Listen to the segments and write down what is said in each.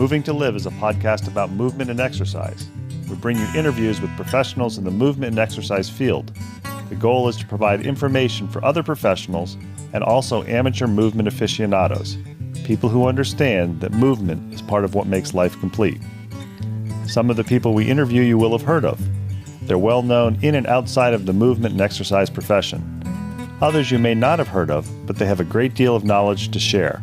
Moving to Live is a podcast about movement and exercise. We bring you interviews with professionals in the movement and exercise field. The goal is to provide information for other professionals and also amateur movement aficionados, people who understand that movement is part of what makes life complete. Some of the people we interview you will have heard of. They're well known in and outside of the movement and exercise profession. Others you may not have heard of, but they have a great deal of knowledge to share.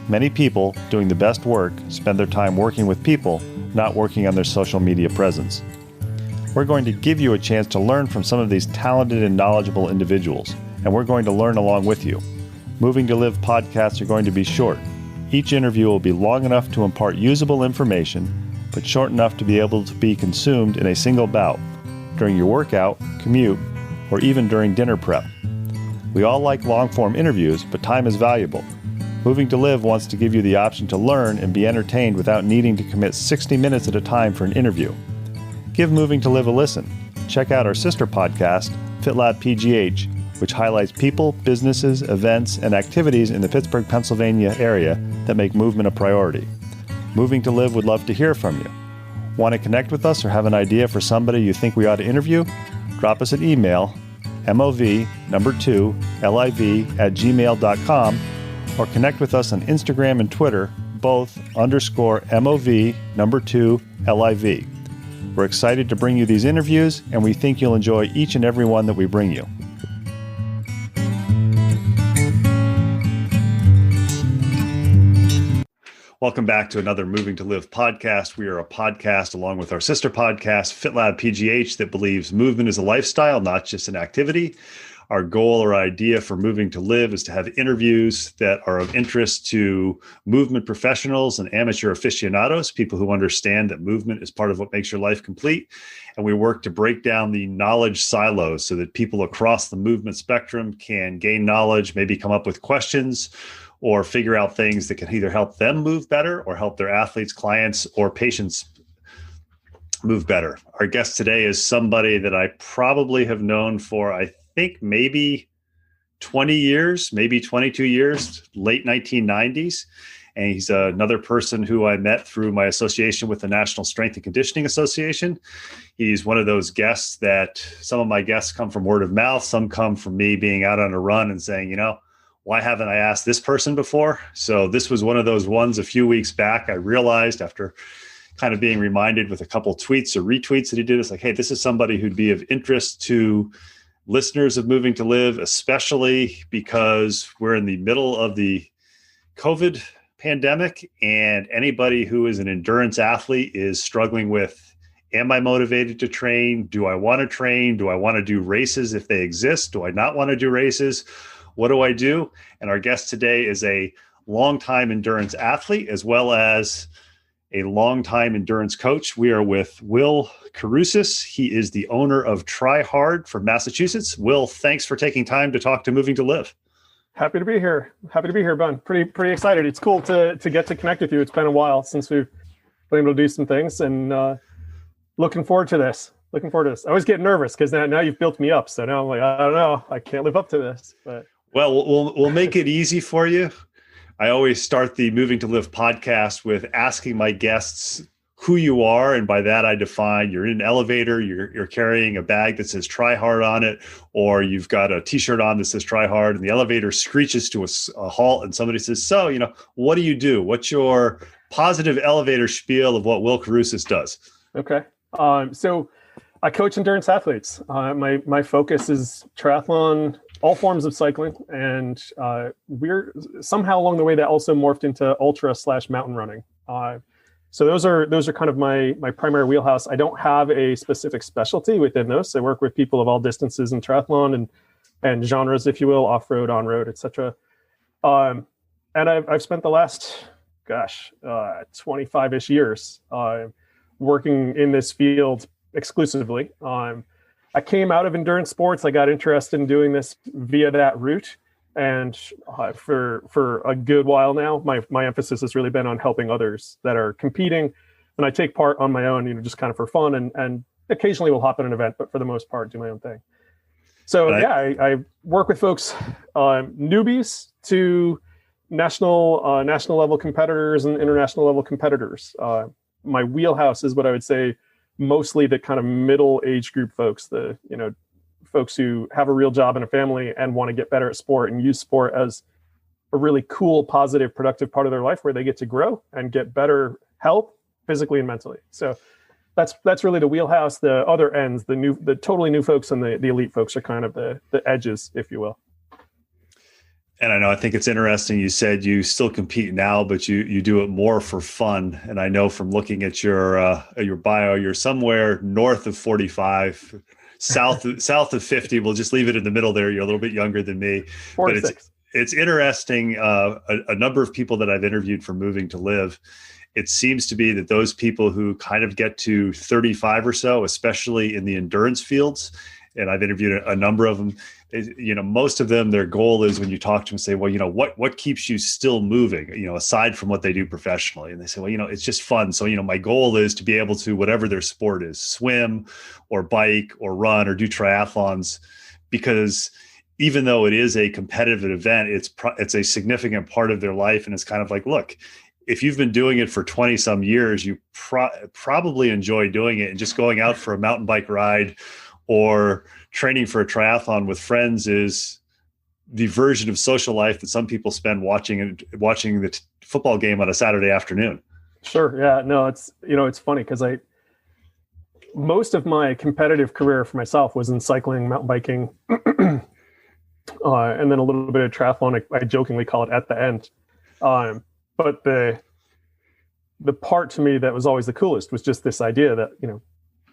Many people doing the best work spend their time working with people, not working on their social media presence. We're going to give you a chance to learn from some of these talented and knowledgeable individuals, and we're going to learn along with you. Moving to Live podcasts are going to be short. Each interview will be long enough to impart usable information, but short enough to be able to be consumed in a single bout, during your workout, commute, or even during dinner prep. We all like long-form interviews, but time is valuable. Moving to Live wants to give you the option to learn and be entertained without needing to commit 60 minutes at a time for an interview. Give Moving to Live a listen. Check out our sister podcast, FitLab PGH, which highlights people, businesses, events, and activities in the Pittsburgh, Pennsylvania area that make movement a priority. Moving to Live would love to hear from you. Want to connect with us or have an idea for somebody you think we ought to interview? Drop us an email, mov2liv@gmail.com, or connect with us on Instagram and Twitter, both _mov2liv. We're excited to bring you these interviews, and we think you'll enjoy each and every one that we bring you. Welcome back to another Moving to Live podcast. We are a podcast along with our sister podcast, FitLab PGH, that believes movement is a lifestyle, not just an activity. Our goal or idea for Moving to Live is to have interviews that are of interest to movement professionals and amateur aficionados, people who understand that movement is part of what makes your life complete. And we work to break down the knowledge silos so that people across the movement spectrum can gain knowledge, maybe come up with questions, or figure out things that can either help them move better or help their athletes, clients, or patients move better. Our guest today is somebody that I probably have known for, I think maybe 20 years, maybe 22 years, late 1990s. And he's another person who I met through my association with the National Strength and Conditioning Association. He's one of those guests that some of my guests come from word of mouth. Some come from me being out on a run and saying, why haven't I asked this person before? So this was one of those ones a few weeks back. I realized after kind of being reminded with a couple tweets or retweets that he did, it's like, hey, this is somebody who'd be of interest to listeners of Moving to Live, especially because we're in the middle of the COVID pandemic, and anybody who is an endurance athlete is struggling with, am I motivated to train? Do I want to train? Do I want to do races if they exist? Do I not want to do races? What do I do? And our guest today is a longtime endurance athlete as well as a longtime endurance coach. We are with Will Kirousis. He is the owner of Try Hard from Massachusetts. Will, thanks for taking time to talk to Moving to Live. Happy to be here. Ben. Pretty excited. It's cool to get to connect with you. It's been a while since we've been able to do some things, and looking forward to this. I always get nervous because now you've built me up. So now I'm like, I don't know, I can't live up to this. But we'll make it easy for you. I always start the Moving to Live podcast with asking my guests who you are. And by that, I define you're in an elevator, you're carrying a bag that says Try Hard on it, or you've got a t-shirt on that says Try Hard, and the elevator screeches to a halt and somebody says, so, what do you do? What's your positive elevator spiel of what Will Kirousis does? Okay. So I coach endurance athletes. My focus is triathlon, all forms of cycling, and we're somehow along the way that also morphed into ultra/mountain running. So those are kind of my primary wheelhouse. I don't have a specific specialty within those. I work with people of all distances in triathlon and genres, if you will, off-road, on-road, etc. And I've spent the last 25-ish years working in this field exclusively. I came out of endurance sports. I got interested in doing this via that route. And for a good while now, my emphasis has really been on helping others that are competing. And I take part on my own, just kind of for fun, and occasionally will hop in an event, but for the most part, do my own thing. So I work with folks, newbies to national level competitors and international level competitors. My wheelhouse is what I would say mostly the kind of middle age group folks, the folks who have a real job and a family and want to get better at sport and use sport as a really cool, positive, productive part of their life where they get to grow and get better health physically and mentally. So that's really the wheelhouse. The other ends, the totally new folks and the elite folks are kind of the edges, if you will. And I think it's interesting. You said you still compete now, but you do it more for fun. And I know from looking at your bio, you're somewhere north of 45, south of 50. We'll just leave it in the middle there. You're a little bit younger than me. 46. But it's interesting. A number of people that I've interviewed for Moving to Live, it seems to be that those people who kind of get to 35 or so, especially in the endurance fields, and I've interviewed a number of them, most of them, their goal is when you talk to them, say, well, what keeps you still moving, aside from what they do professionally? And they say, well, it's just fun. So, my goal is to be able to, whatever their sport is, swim or bike or run or do triathlons, because even though it is a competitive event, it's a significant part of their life. And it's kind of like, look, if you've been doing it for 20 some years, you probably enjoy doing it, and just going out for a mountain bike ride or training for a triathlon with friends is the version of social life that some people spend watching the football game on a Saturday afternoon. Sure. Yeah, no, it's funny because most of my competitive career for myself was in cycling, mountain biking, and then a little bit of triathlon. I jokingly call it at the end. But the part to me that was always the coolest was just this idea that,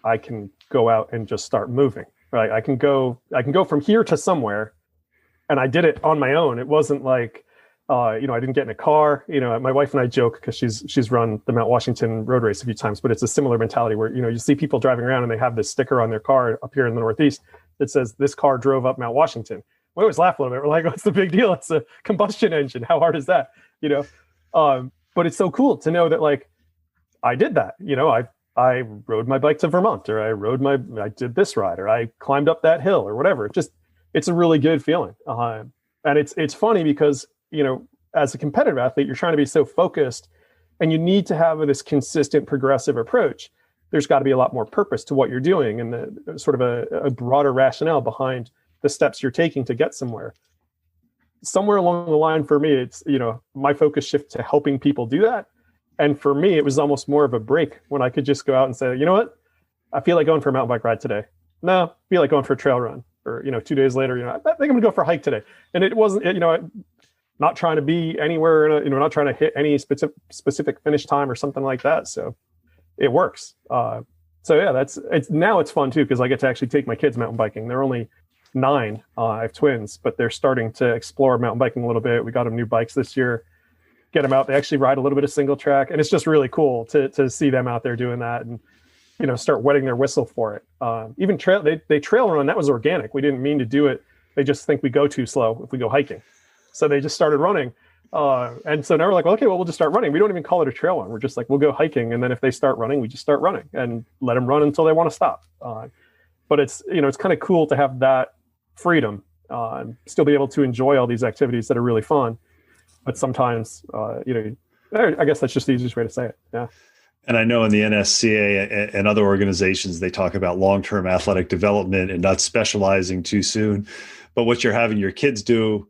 I can go out and just start moving, right? I can go from here to somewhere, and I did it on my own. It wasn't like, I didn't get in a car. My wife and I joke because she's run the Mount Washington road race a few times, but it's a similar mentality where, you see people driving around and they have this sticker on their car up here in the Northeast that says, "This car drove up Mount Washington." We always laugh a little bit. We're like, what's the big deal? It's a combustion engine. How hard is that? But it's so cool to know that, like, I did that. I rode my bike to Vermont, or I did this ride, or I climbed up that hill, or whatever. It's a really good feeling. And it's funny because, as a competitive athlete, you're trying to be so focused, and you need to have this consistent progressive approach. There's got to be a lot more purpose to what you're doing, and the sort of a broader rationale behind the steps you're taking to get somewhere. Somewhere along the line for me, it's, my focus shift to helping people do that. And for me, it was almost more of a break when I could just go out and say, you know what, I feel like going for a mountain bike ride today. No, I feel like going for a trail run. Or, 2 days later, I think I'm gonna go for a hike today. And it wasn't, not trying to be anywhere, not trying to hit any specific finish time or something like that. So it works. So yeah, it's fun too, because I get to actually take my kids mountain biking. They're only 9. I have twins, but they're starting to explore mountain biking a little bit. We got them new bikes this year. Get them out. They actually ride a little bit of single track, and it's just really cool to see them out there doing that and, start wetting their whistle for it. Even they trail run. That was organic. We didn't mean to do it. They just think we go too slow if we go hiking. So they just started running. And so now we're like, well, okay, we'll just start running. We don't even call it a trail run. We're just like, we'll go hiking. And then if they start running, we just start running and let them run until they want to stop. But it's kind of cool to have that freedom, still be able to enjoy all these activities that are really fun. But sometimes, I guess that's just the easiest way to say it. Yeah. And I know in the NSCA and other organizations, they talk about long-term athletic development and not specializing too soon. But what you're having your kids do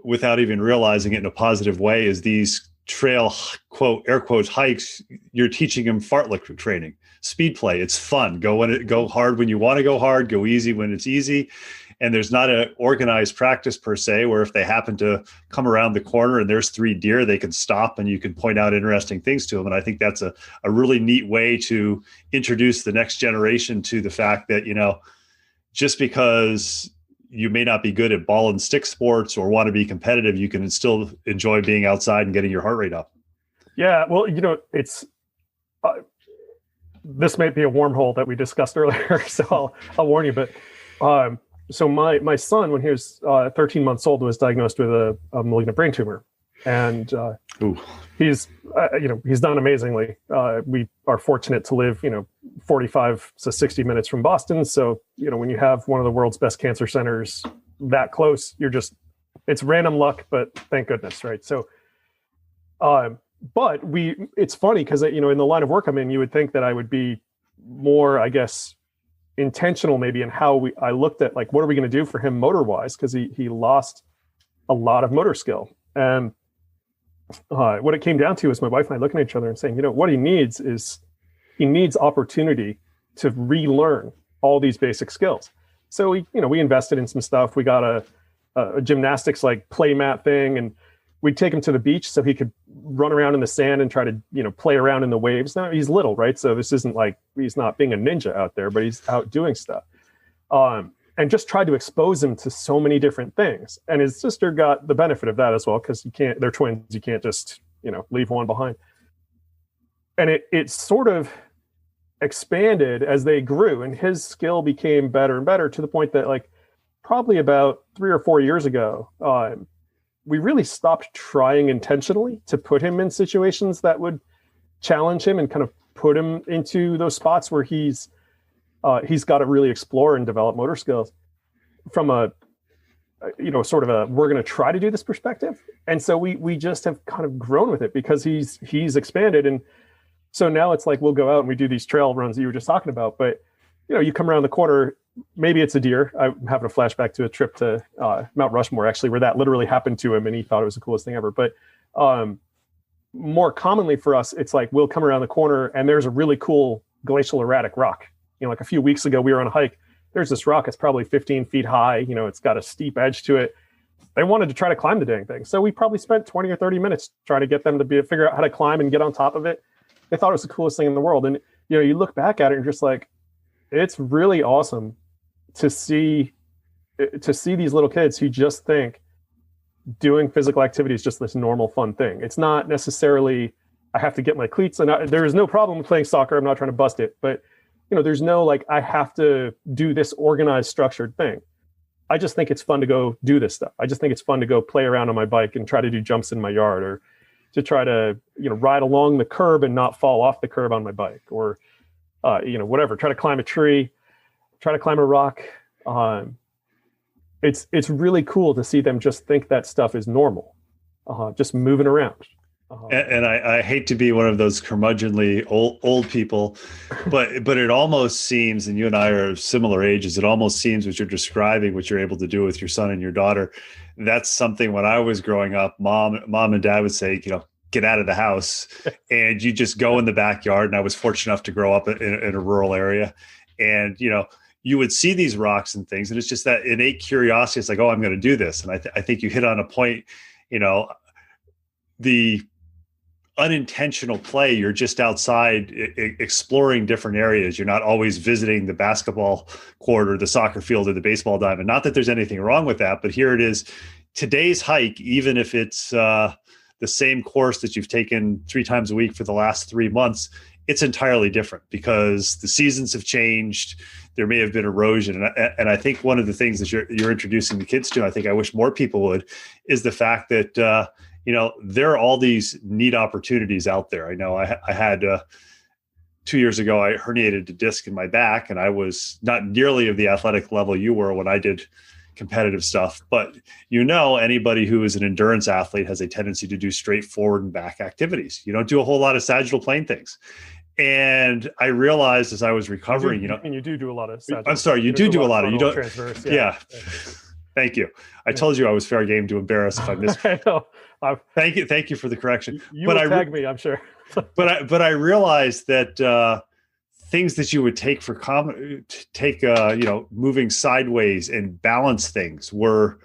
without even realizing it in a positive way is these trail, quote, air quotes, hikes. You're teaching them fartlek training, speed play. It's fun. Go hard when you want to go hard, go easy when it's easy. And there's not an organized practice per se, where if they happen to come around the corner and there's 3 deer, they can stop and you can point out interesting things to them. And I think that's a really neat way to introduce the next generation to the fact that, just because you may not be good at ball and stick sports or want to be competitive, you can still enjoy being outside and getting your heart rate up. Yeah. Well, it's, this might be a wormhole that we discussed earlier, so I'll warn you, but, so my son, when he was 13 months old, was diagnosed with a malignant brain tumor, and he's done amazingly. We are fortunate to live 45 to 60 minutes from Boston. So when you have one of the world's best cancer centers that close, it's random luck, but thank goodness, right? So But it's funny because, in the line of work I'm in, you would think that I would be more, I guess, intentional maybe in how I looked at like, what are we going to do for him motor wise? Because he lost a lot of motor skill. And what it came down to is my wife and I looking at each other and saying, what he needs opportunity to relearn all these basic skills. So we invested in some stuff. We got a gymnastics like play mat thing, and we'd take him to the beach so he could run around in the sand and try to, play around in the waves. Now he's little, right? So this isn't like he's not being a ninja out there, but he's out doing stuff. And just tried to expose him to so many different things. And his sister got the benefit of that as well, because they're twins. You can't just, leave one behind. And it sort of expanded as they grew, and his skill became better and better to the point that like probably about 3 or 4 years ago, we really stopped trying intentionally to put him in situations that would challenge him and kind of put him into those spots where he's got to really explore and develop motor skills from a sort of a, we're going to try to do this perspective. And so we just have kind of grown with it because he's expanded. And so now it's like, we'll go out and we do these trail runs that you were just talking about, but you come around the corner, maybe it's a deer. I'm having a flashback to a trip to Mount Rushmore, actually, where that literally happened to him and he thought it was the coolest thing ever. But more commonly for us, it's like, we'll come around the corner and there's a really cool glacial erratic rock. Like a few weeks ago, we were on a hike. There's this rock. It's probably 15 feet high. It's got a steep edge to it. They wanted to try to climb the dang thing. So we probably spent 20 or 30 minutes trying to get them to figure out how to climb and get on top of it. They thought it was the coolest thing in the world. And, you look back at it and you're just like, it's really awesome to see these little kids who just think doing physical activity is just this normal fun thing. It's not necessarily, I have to get my cleats, and there is no problem with playing soccer. I'm not trying to bust it, but there's no like, I have to do this organized, structured thing. I just think it's fun to go do this stuff. I just think it's fun to go play around on my bike and try to do jumps in my yard, or to try to, ride along the curb and not fall off the curb on my bike, or, whatever, try to climb a tree, try to climb a rock. It's really cool to see them just think that stuff is normal, just moving around. And I hate to be one of those curmudgeonly old people, but it almost seems, and you and I are of similar ages, it almost seems what you're describing, what you're able to do with your son and your daughter, that's something when I was growing up, mom and dad would say, get out of the house, and you just go in the backyard. And I was fortunate enough to grow up in a rural area, and you would see these rocks and things, and it's just that innate curiosity. It's like, oh, I'm going to do this. And I think you hit on a point, the unintentional play, you're just outside exploring different areas. You're not always visiting the basketball court or the soccer field or the baseball diamond. Not that there's anything wrong with that, but here it is. Today's hike, even if it's the same course that you've taken 3 times a week for the last 3 months, it's entirely different because the seasons have changed. There may have been erosion. And I think one of the things that you're introducing the kids to, I think I wish more people would, is the fact that, there are all these neat opportunities out there. I know I had 2 years ago, I herniated a disc in my back, and I was not nearly of the athletic level you were when I did competitive stuff. But anybody who is an endurance athlete has a tendency to do straight forward and back activities. You don't do a whole lot of sagittal plane things. And I realized as I was recovering, and you do a lot of sagittal. I'm sorry, you do a lot of, you don't. Transverse, yeah. Thank you. I told you I was fair game to embarrass if I missed. I know. Thank you for the correction. You will tag me, I'm sure. but I realized that things that you would take for moving sideways and balance things were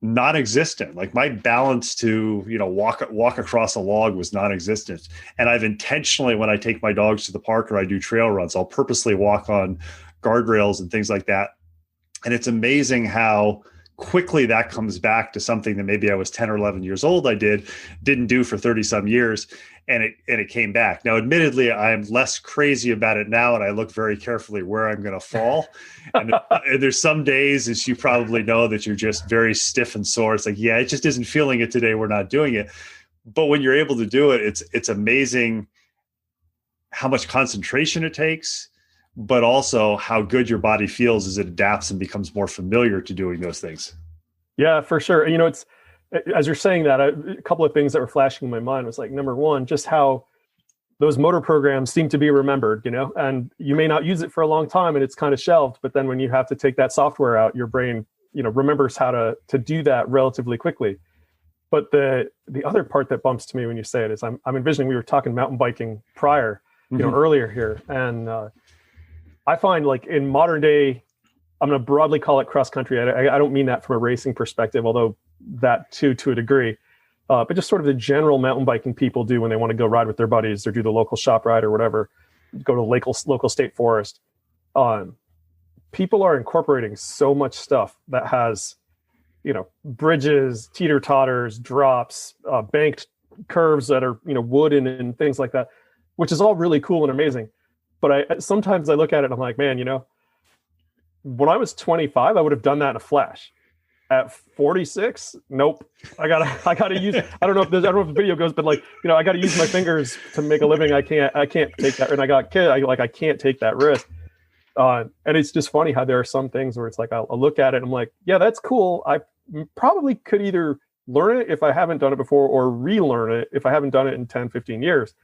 non-existent. Like my balance to walk across a log was non-existent. And I've intentionally, when I take my dogs to the park or I do trail runs, I'll purposely walk on guardrails and things like that. And it's amazing how quickly that comes back to something that maybe I was 10 or 11 years old. I didn't do for 30 some years. And it came back. Now, admittedly, I'm less crazy about it now. And I look very carefully where I'm going to fall. And there's some days, as you probably know, that you're just very stiff and sore. It's like, yeah, it just isn't feeling it today. We're not doing it. But when you're able to do it, it's amazing how much concentration it takes, but also how good your body feels as it adapts and becomes more familiar to doing those things. Yeah, for sure. as you're saying that, a couple of things that were flashing in my mind was like, number one, just how those motor programs seem to be remembered, and you may not use it for a long time and it's kind of shelved, but then when you have to take that software out, your brain, remembers how to do that relatively quickly. But the other part that bumps to me when you say it is I'm envisioning, we were talking mountain biking prior, earlier here. And I find like in modern day, I'm going to broadly call it cross country. I don't mean that from a racing perspective, although that too, to a degree, but just sort of the general mountain biking people do when they want to go ride with their buddies or do the local shop ride or whatever, go to the local state forest. People are incorporating so much stuff that has, bridges, teeter-totters, drops, banked curves that are, wooden and things like that, which is all really cool and amazing. But sometimes I look at it and I'm like, man, when I was 25, I would have done that in a flash. At 46, nope. I gotta use. I don't know if the video goes, but like, I gotta use my fingers to make a living. I can't take that. And I got kid. I can't take that risk. And it's just funny how there are some things where it's like I'll look at it and I'm like, yeah, that's cool. I probably could either learn it if I haven't done it before or relearn it if I haven't done it in 10, 15 years.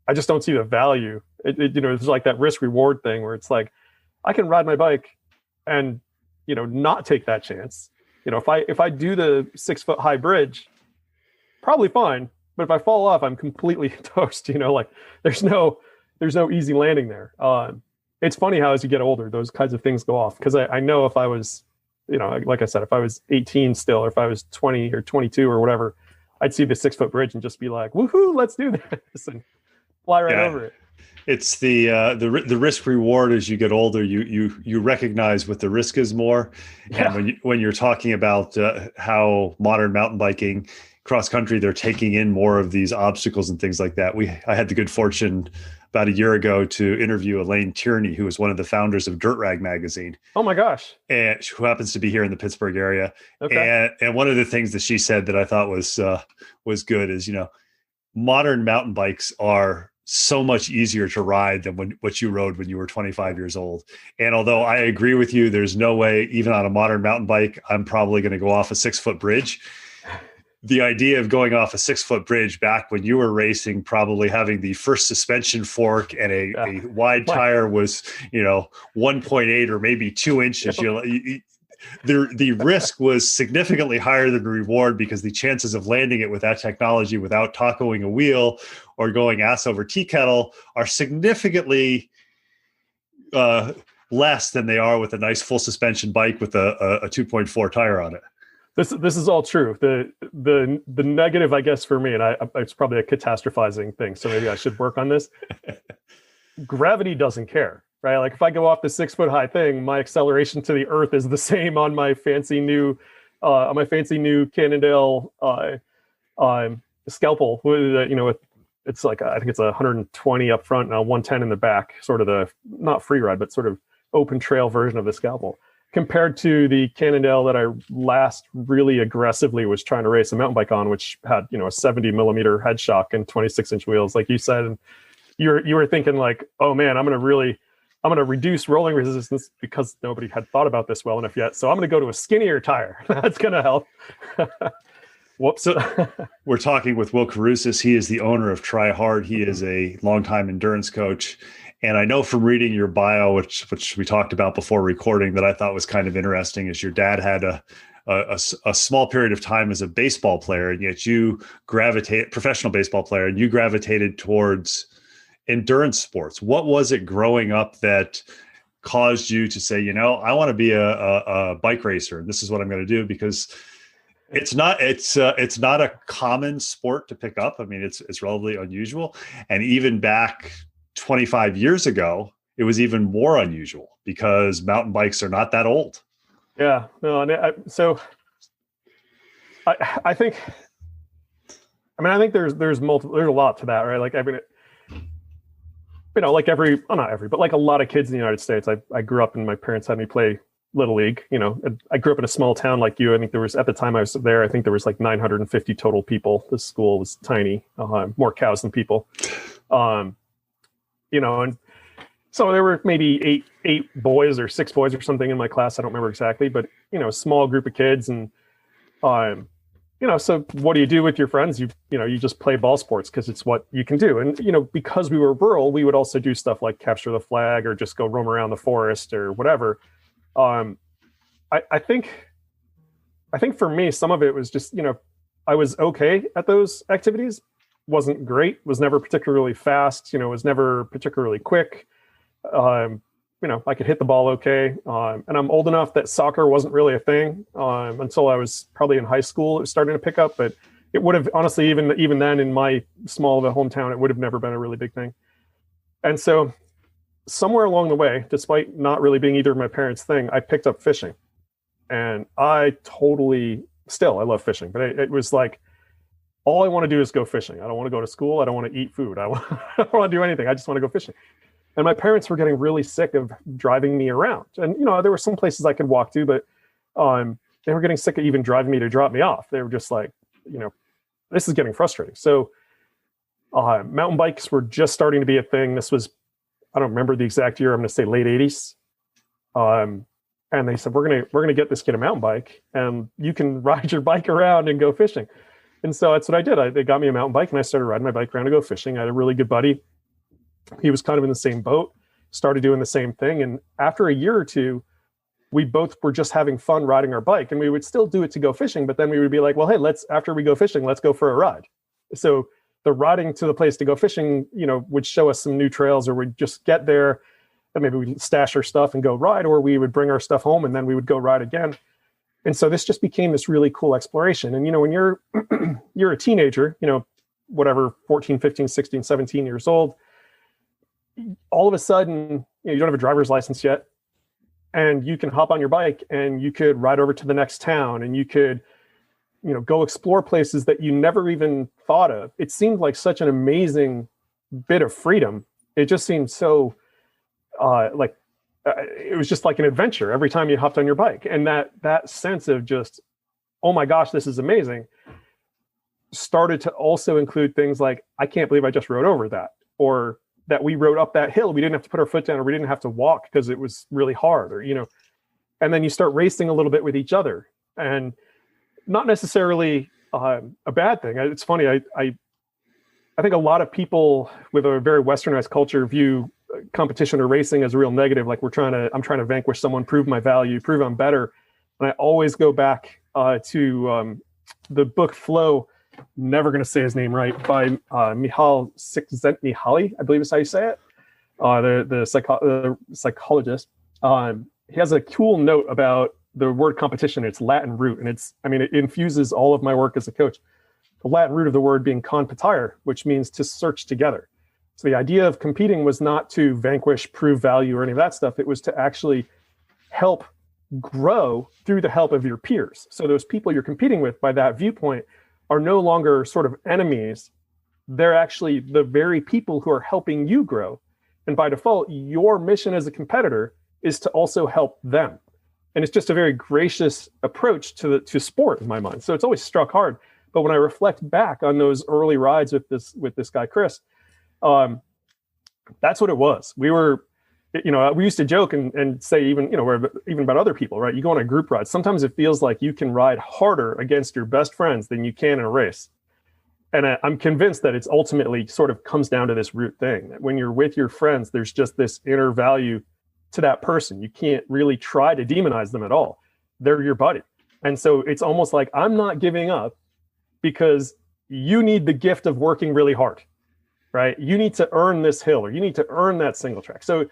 I just don't see the value. It's like that risk reward thing where it's like, I can ride my bike and, not take that chance. If I do the 6-foot high bridge, probably fine. But if I fall off, I'm completely toast. Like there's no easy landing there. It's funny how as you get older, those kinds of things go off. Because I know if I was, like I said, if I was 18 still, or if I was 20 or 22 or whatever, I'd see the 6-foot bridge and just be like, woohoo, let's do this and fly right over it. It's the risk reward as you get older. You recognize what the risk is more, and when you're talking about how modern mountain biking, cross country, they're taking in more of these obstacles and things like that. I had the good fortune about a year ago to interview Elaine Tierney, who is one of the founders of Dirt Rag magazine. Oh my gosh! And who happens to be here in the Pittsburgh area. Okay. And one of the things that she said that I thought was good is modern mountain bikes are so much easier to ride than what you rode when you were 25 years old. And although I agree with you, there's no way, even on a modern mountain bike, I'm probably going to go off a 6-foot bridge. The idea of going off a 6-foot bridge back when you were racing, probably having the first suspension fork and a wide tire was, 1.8 or maybe 2 inches. The risk was significantly higher than the reward because the chances of landing it with that technology without tacoing a wheel or going ass over tea kettle are significantly less than they are with a nice full suspension bike with a 2.4 tire on it. This is all true. The negative, I guess, for me, and it's probably a catastrophizing thing, so maybe I should work on this. Gravity doesn't care. Right, like if I go off the 6-foot high thing, my acceleration to the earth is the same on my fancy new Cannondale scalpel. It's like I think it's 120 up front and a 110 in the back, sort of the not free ride, but sort of open trail version of the scalpel, compared to the Cannondale that I last really aggressively was trying to race a mountain bike on, which had a 70 millimeter head shock and 26-inch wheels, like you said, and you were thinking like, oh man, I'm going to reduce rolling resistance because nobody had thought about this well enough yet. So I'm going to go to a skinnier tire. That's going to help. Whoops. So we're talking with Will Kirousis. He is the owner of Try Hard. He is a longtime endurance coach. And I know from reading your bio, which we talked about before recording, that I thought was kind of interesting, is your dad had a small period of time as a baseball player, and yet professional baseball player, and you gravitated towards endurance sports. What was it growing up that caused you to say, I want to be a bike racer, and this is what I'm going to do? Because it's not a common sport to pick up. I mean, it's relatively unusual, and even back 25 years ago, it was even more unusual because mountain bikes are not that old. Yeah, no, and I think there's a lot to that, right? Like like not every, but like a lot of kids in the United States, I grew up and my parents had me play Little League. I grew up in a small town like you. I think there was, at the time I was there, I think there was like 950 total people. The school was tiny, more cows than people. And so there were maybe eight boys or 6 boys or something in my class. I don't remember exactly, but a small group of kids. And So what do you do with your friends? You just play ball sports because it's what you can do. And, because we were rural, we would also do stuff like capture the flag or just go roam around the forest or whatever. Um, I think for me, some of it was just, I was okay at those activities, wasn't great, was never particularly fast, was never particularly quick. I could hit the ball okay. And I'm old enough that soccer wasn't really a thing until I was probably in high school. It was starting to pick up, but it would have honestly, even then in my small of a hometown, it would have never been a really big thing. And so somewhere along the way, despite not really being either of my parents' thing, I picked up fishing. And I love fishing, but it was like, all I want to do is go fishing. I don't want to go to school. I don't want to eat food. I don't want to do anything. I just want to go fishing. And my parents were getting really sick of driving me around. And, there were some places I could walk to, but they were getting sick of even driving me to drop me off. They were just like, this is getting frustrating. So mountain bikes were just starting to be a thing. This was, I don't remember the exact year. I'm going to say late 80s. And they said, we're going to get this kid a mountain bike and you can ride your bike around and go fishing. And so that's what I did. They got me a mountain bike and I started riding my bike around to go fishing. I had a really good buddy. He was kind of in the same boat, started doing the same thing. And after a year or two, we both were just having fun riding our bike, and we would still do it to go fishing. But then we would be like, well, hey, after we go fishing, let's go for a ride. So the riding to the place to go fishing, would show us some new trails, or we'd just get there and maybe we'd stash our stuff and go ride, or we would bring our stuff home and then we would go ride again. And so this just became this really cool exploration. And, when you're, you're a teenager, whatever, 14, 15, 16, 17 years old, all of a sudden, you don't have a driver's license yet, and you can hop on your bike and you could ride over to the next town, and you could, go explore places that you never even thought of. It seemed like such an amazing bit of freedom. It just seemed so it was just like an adventure every time you hopped on your bike. And that sense of just, oh my gosh, this is amazing, started to also include things like, I can't believe I just rode over that, or that we rode up that hill. We didn't have to put our foot down, or we didn't have to walk because it was really hard, or, and then you start racing a little bit with each other, and not necessarily a bad thing. It's funny. I think a lot of people with a very westernized culture view competition or racing as a real negative. Like I'm trying to vanquish someone, prove my value, prove I'm better. And I always go back to the book Flow, never going to say his name right, by Mihaly Csikszentmihalyi, I believe is how you say it, the psychologist. He has a cool note about the word competition. It's Latin root, and it infuses all of my work as a coach. The Latin root of the word being competire, which means to search together. So the idea of competing was not to vanquish, prove value, or any of that stuff. It was to actually help grow through the help of your peers. So those people you're competing with, by that viewpoint, are no longer sort of enemies. They're actually the very people who are helping you grow. And by default, your mission as a competitor is to also help them. And it's just a very gracious approach to sport in my mind. So it's always struck hard. But when I reflect back on those early rides with this guy, Chris, that's what it was. We were, we used to joke and say even about other people, right? You go on a group ride. Sometimes it feels like you can ride harder against your best friends than you can in a race. And I'm convinced that it's ultimately sort of comes down to this root thing, that when you're with your friends, there's just this inner value to that person. You can't really try to demonize them at all. They're your buddy. And so it's almost like, I'm not giving up because you need the gift of working really hard, right? You need to earn this hill, or you need to earn that single track. So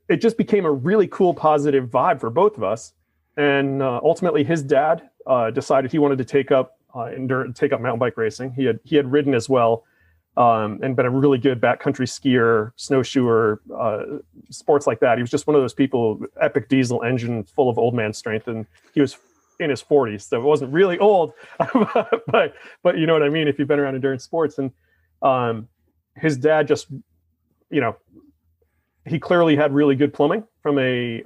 it just became a really cool, positive vibe for both of us. And ultimately, his dad decided he wanted to take up mountain bike racing. He had ridden as well, and been a really good backcountry skier, snowshoer, sports like that. He was just one of those people, epic diesel engine, full of old man strength, and he was in his 40s, so it wasn't really old, but you know what I mean if you've been around endurance sports. And his dad just, he clearly had really good plumbing from a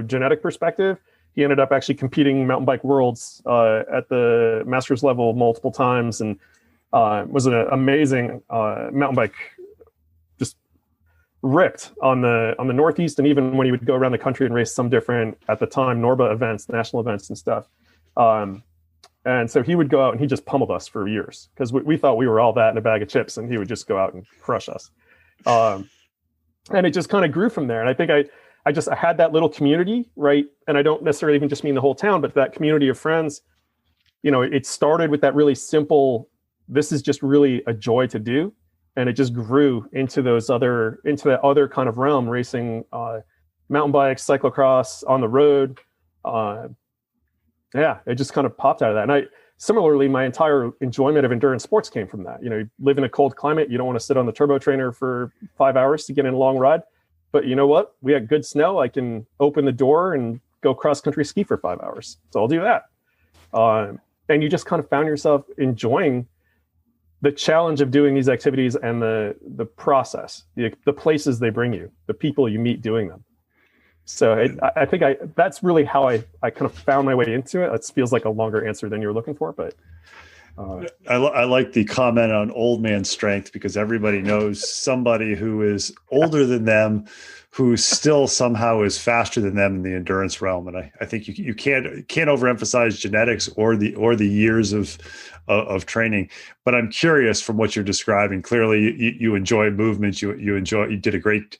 genetic perspective. He ended up actually competing mountain bike worlds at the masters level multiple times, and was an amazing mountain bike, just ripped on the Northeast. And even when he would go around the country and race some different, at the time, Norba events, national events and stuff. And so he would go out and he just pummeled us for years because we thought we were all that in a bag of chips, and he would just go out and crush us. And it just kind of grew from there. And I think I had that little community, right? And I don't necessarily even just mean the whole town, but that community of friends. It started with that really simple, this is just really a joy to do. And it just grew into that other kind of realm, racing mountain bikes, cyclocross on the road. It just kind of popped out of that. And similarly, my entire enjoyment of endurance sports came from that. You live in a cold climate, you don't want to sit on the turbo trainer for 5 hours to get in a long ride. But you know what? We had good snow. I can open the door and go cross country ski for 5 hours. So I'll do that. And you just kind of found yourself enjoying the challenge of doing these activities and the process, the places they bring you, the people you meet doing them. So I think that's really how I kind of found my way into it. It feels like a longer answer than you're looking for, but I like the comment on old man strength, because everybody knows somebody who is older than them, who still somehow is faster than them in the endurance realm. And I think you can't overemphasize genetics or the years of training. But I'm curious, from what you're describing, clearly you enjoy movement. You did a great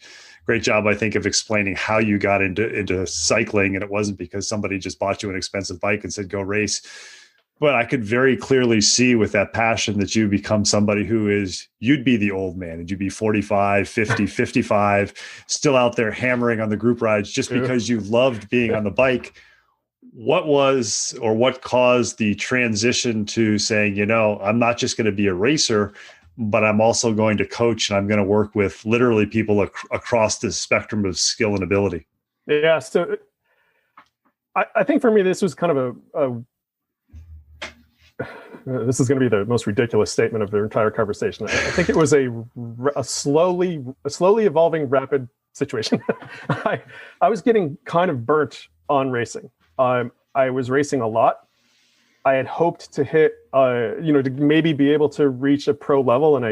job, I think, of explaining how you got into cycling, and it wasn't because somebody just bought you an expensive bike and said, go race. But I could very clearly see with that passion that you become somebody you'd be the old man, and you'd be 45, 50, 55, still out there hammering on the group rides just because you loved being on the bike. What caused the transition to saying, I'm not just going to be a racer, but I'm also going to coach, and I'm going to work with literally people across the spectrum of skill and ability? Yeah. So I think for me, this was kind of this is going to be the most ridiculous statement of the entire conversation. I think it was a slowly evolving, rapid situation. I was getting kind of burnt on racing. I was racing a lot. I had hoped to hit, to maybe be able to reach a pro level. And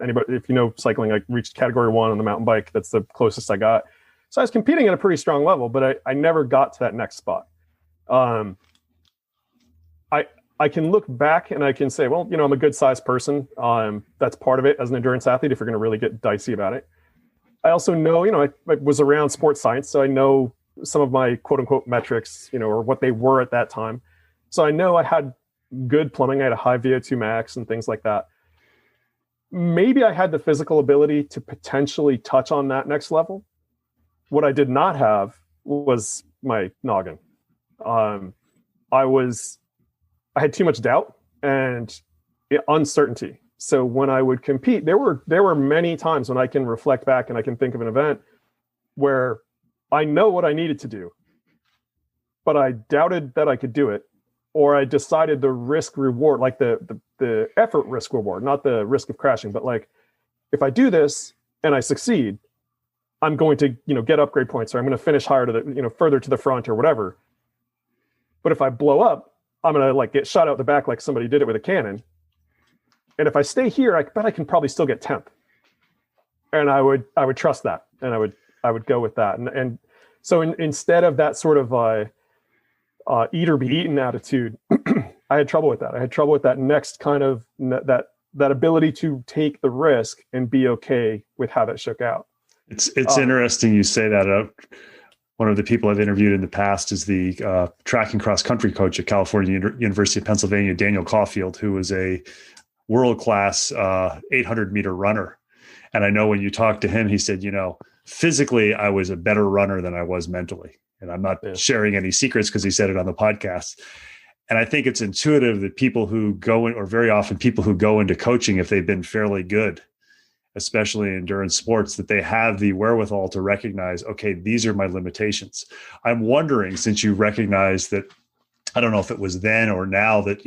anybody, if you know cycling, I reached category 1 on the mountain bike. That's the closest I got. So I was competing at a pretty strong level, but I never got to that next spot. I can look back and I can say, well, I'm a good sized person. That's part of it as an endurance athlete, if you're going to really get dicey about it. I also know, I was around sports science, so I know some of my quote unquote metrics, or what they were at that time. So I know I had good plumbing. I had a high VO2 max and things like that. Maybe I had the physical ability to potentially touch on that next level. What I did not have was my noggin. I had too much doubt and uncertainty. So when I would compete, there were many times when I can reflect back and I can think of an event where I know what I needed to do, but I doubted that I could do it, or I decided the risk reward, like the effort risk reward, not the risk of crashing, but like, if I do this and I succeed, I'm going to, get upgrade points, or I'm going to finish higher to the, further to the front or whatever. But if I blow up, I'm going to get shot out the back like somebody did it with a cannon. And if I stay here, I bet I can probably still get 10th. And I would trust that. And I would go with that. And so instead of that sort of eat or be eaten attitude, I had trouble with that. I had trouble with that next kind of that ability to take the risk and be okay with how that shook out. It's interesting you say that. One of the people I've interviewed in the past is the track and cross country coach at California University of Pennsylvania, Daniel Caulfield, who was a world-class 800-meter runner. And I know when you talked to him, he said, physically, I was a better runner than I was mentally. And I'm not sharing any secrets because he said it on the podcast. And I think it's intuitive that people who go in, or very often people who go into coaching, if they've been fairly good, especially in endurance sports, that they have the wherewithal to recognize, okay, these are my limitations. I'm wondering, since you recognize that, I don't know if it was then or now, that,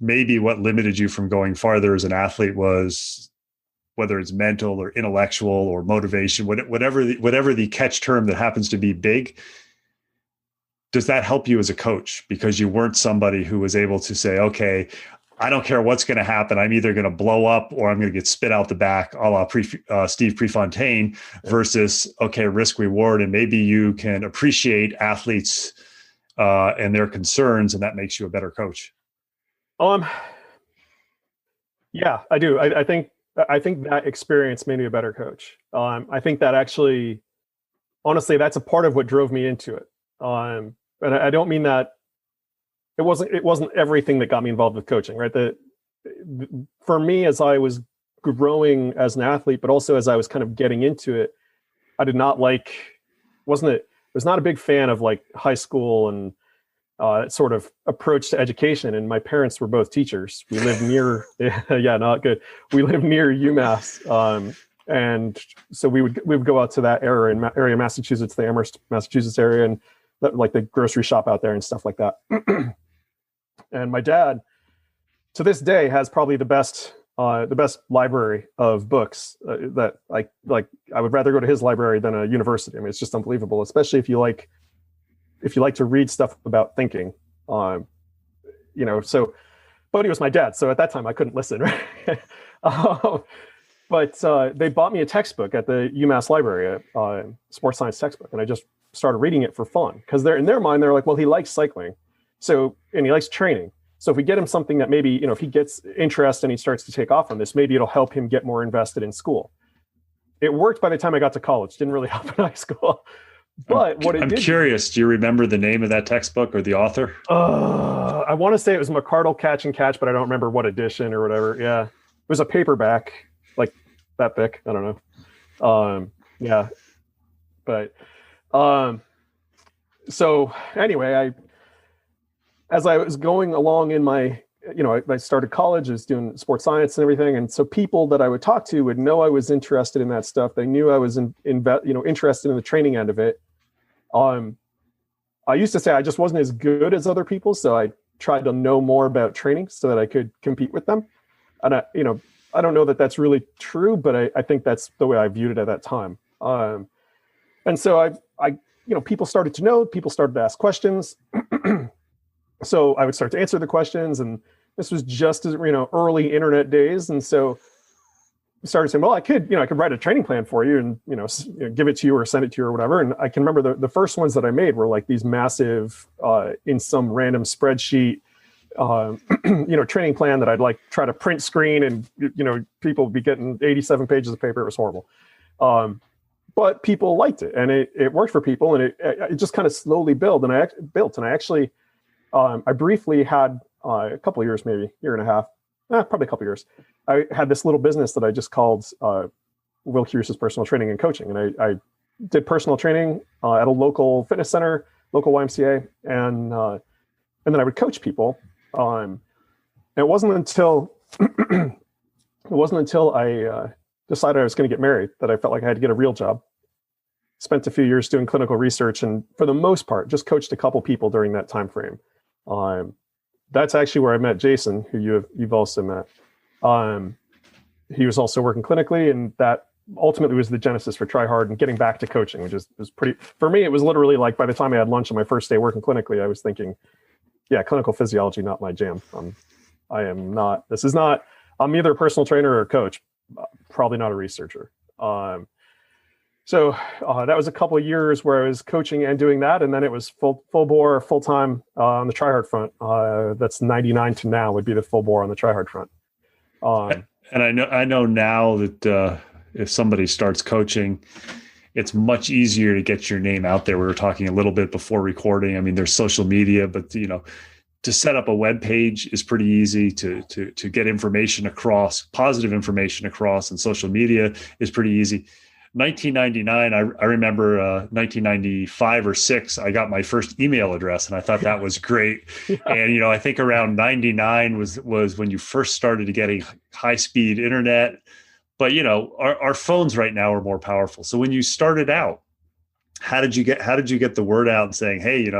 maybe what limited you from going farther as an athlete was, whether it's mental or intellectual or motivation, whatever the catch term that happens to be big. Does that help you as a coach? Because you weren't somebody who was able to say, okay, I don't care what's going to happen. I'm either going to blow up or I'm going to get spit out the back, a la Steve Prefontaine, versus, okay, risk reward. And maybe you can appreciate athletes and their concerns, and that makes you a better coach. Um, yeah, I do. I think that experience made me a better coach. I think that actually, honestly, that's a part of what drove me into it. And I don't mean that it wasn't everything that got me involved with coaching, right? For me, as I was growing as an athlete, but also as I was kind of getting into it, I did not was not a big fan of like high school and sort of approach to education. And my parents were both teachers. We lived near, yeah, not good. We lived near UMass. And so we would go out to that area in Massachusetts, the Amherst, Massachusetts area, and like the grocery shop out there and stuff like that. And my dad, to this day, has probably the best library of books that I would rather go to his library than a university. I mean, it's just unbelievable, especially if you like to read stuff about thinking. So, but he was my dad, so at that time I couldn't listen, right? But they bought me a textbook at the UMass library, a sports science textbook, and I just started reading it for fun, because in their mind they're like, well, he likes cycling, and he likes training. So if we get him something that maybe, if he gets interest and he starts to take off on this, maybe it'll help him get more invested in school. It worked by the time I got to college. Didn't really help in high school. But I'm curious, do you remember the name of that textbook or the author? I want to say it was McCardle Catch and Catch, but I don't remember what edition or whatever. Yeah. It was a paperback, like that thick. I don't know. Yeah. But so anyway, as I was going along in my, I started college, I was doing sports science and everything. And so people that I would talk to would know I was interested in that stuff. They knew I was interested in the training end of it. I used to say I just wasn't as good as other people. So I tried to know more about training so that I could compete with them. And I don't know that that's really true, but I think that's the way I viewed it at that time. And so I people started to know, people started to ask questions. So I would start to answer the questions, and this was just as, early internet days. And so I started saying, well, I could write a training plan for you and, give it to you or send it to you or whatever. And I can remember the first ones that I made were like these massive, in some random spreadsheet, training plan that I'd like try to print screen, and, people would be getting 87 pages of paper. It was horrible. But people liked it, and it worked for people, and it just kind of slowly built. And I actually, I briefly had a couple of years, maybe year and a half, probably a couple of years. I had this little business that I just called Will Kirousis Personal Training and Coaching. And I did personal training at a local fitness center, local YMCA. And then I would coach people. And it wasn't until I decided I was going to get married that I felt like I had to get a real job. Spent a few years doing clinical research, and for the most part, just coached a couple people during that time frame. That's actually where I met Jason, who you've also met. He was also working clinically, and that ultimately was the genesis for Try Hard and getting back to coaching, which was pretty, for me, it was literally like by the time I had lunch on my first day working clinically, I was thinking, yeah, clinical physiology, not my jam. I'm either a personal trainer or a coach, probably not a researcher. So that was a couple of years where I was coaching and doing that. And then it was full bore, full time on the Try Hard front. That's 99 to now would be the full bore on the Try Hard front. And I know now that if somebody starts coaching, it's much easier to get your name out there. We were talking a little bit before recording. I mean, there's social media, but to set up a web page is pretty easy. To get information across, positive information across, and social media is pretty easy. 1999, I remember 1995 or 6, I got my first email address, and I thought that was great. Yeah. And, I think around 99 was when you first started getting high speed internet, but our phones right now are more powerful. So when you started out, how did you get the word out and saying, hey,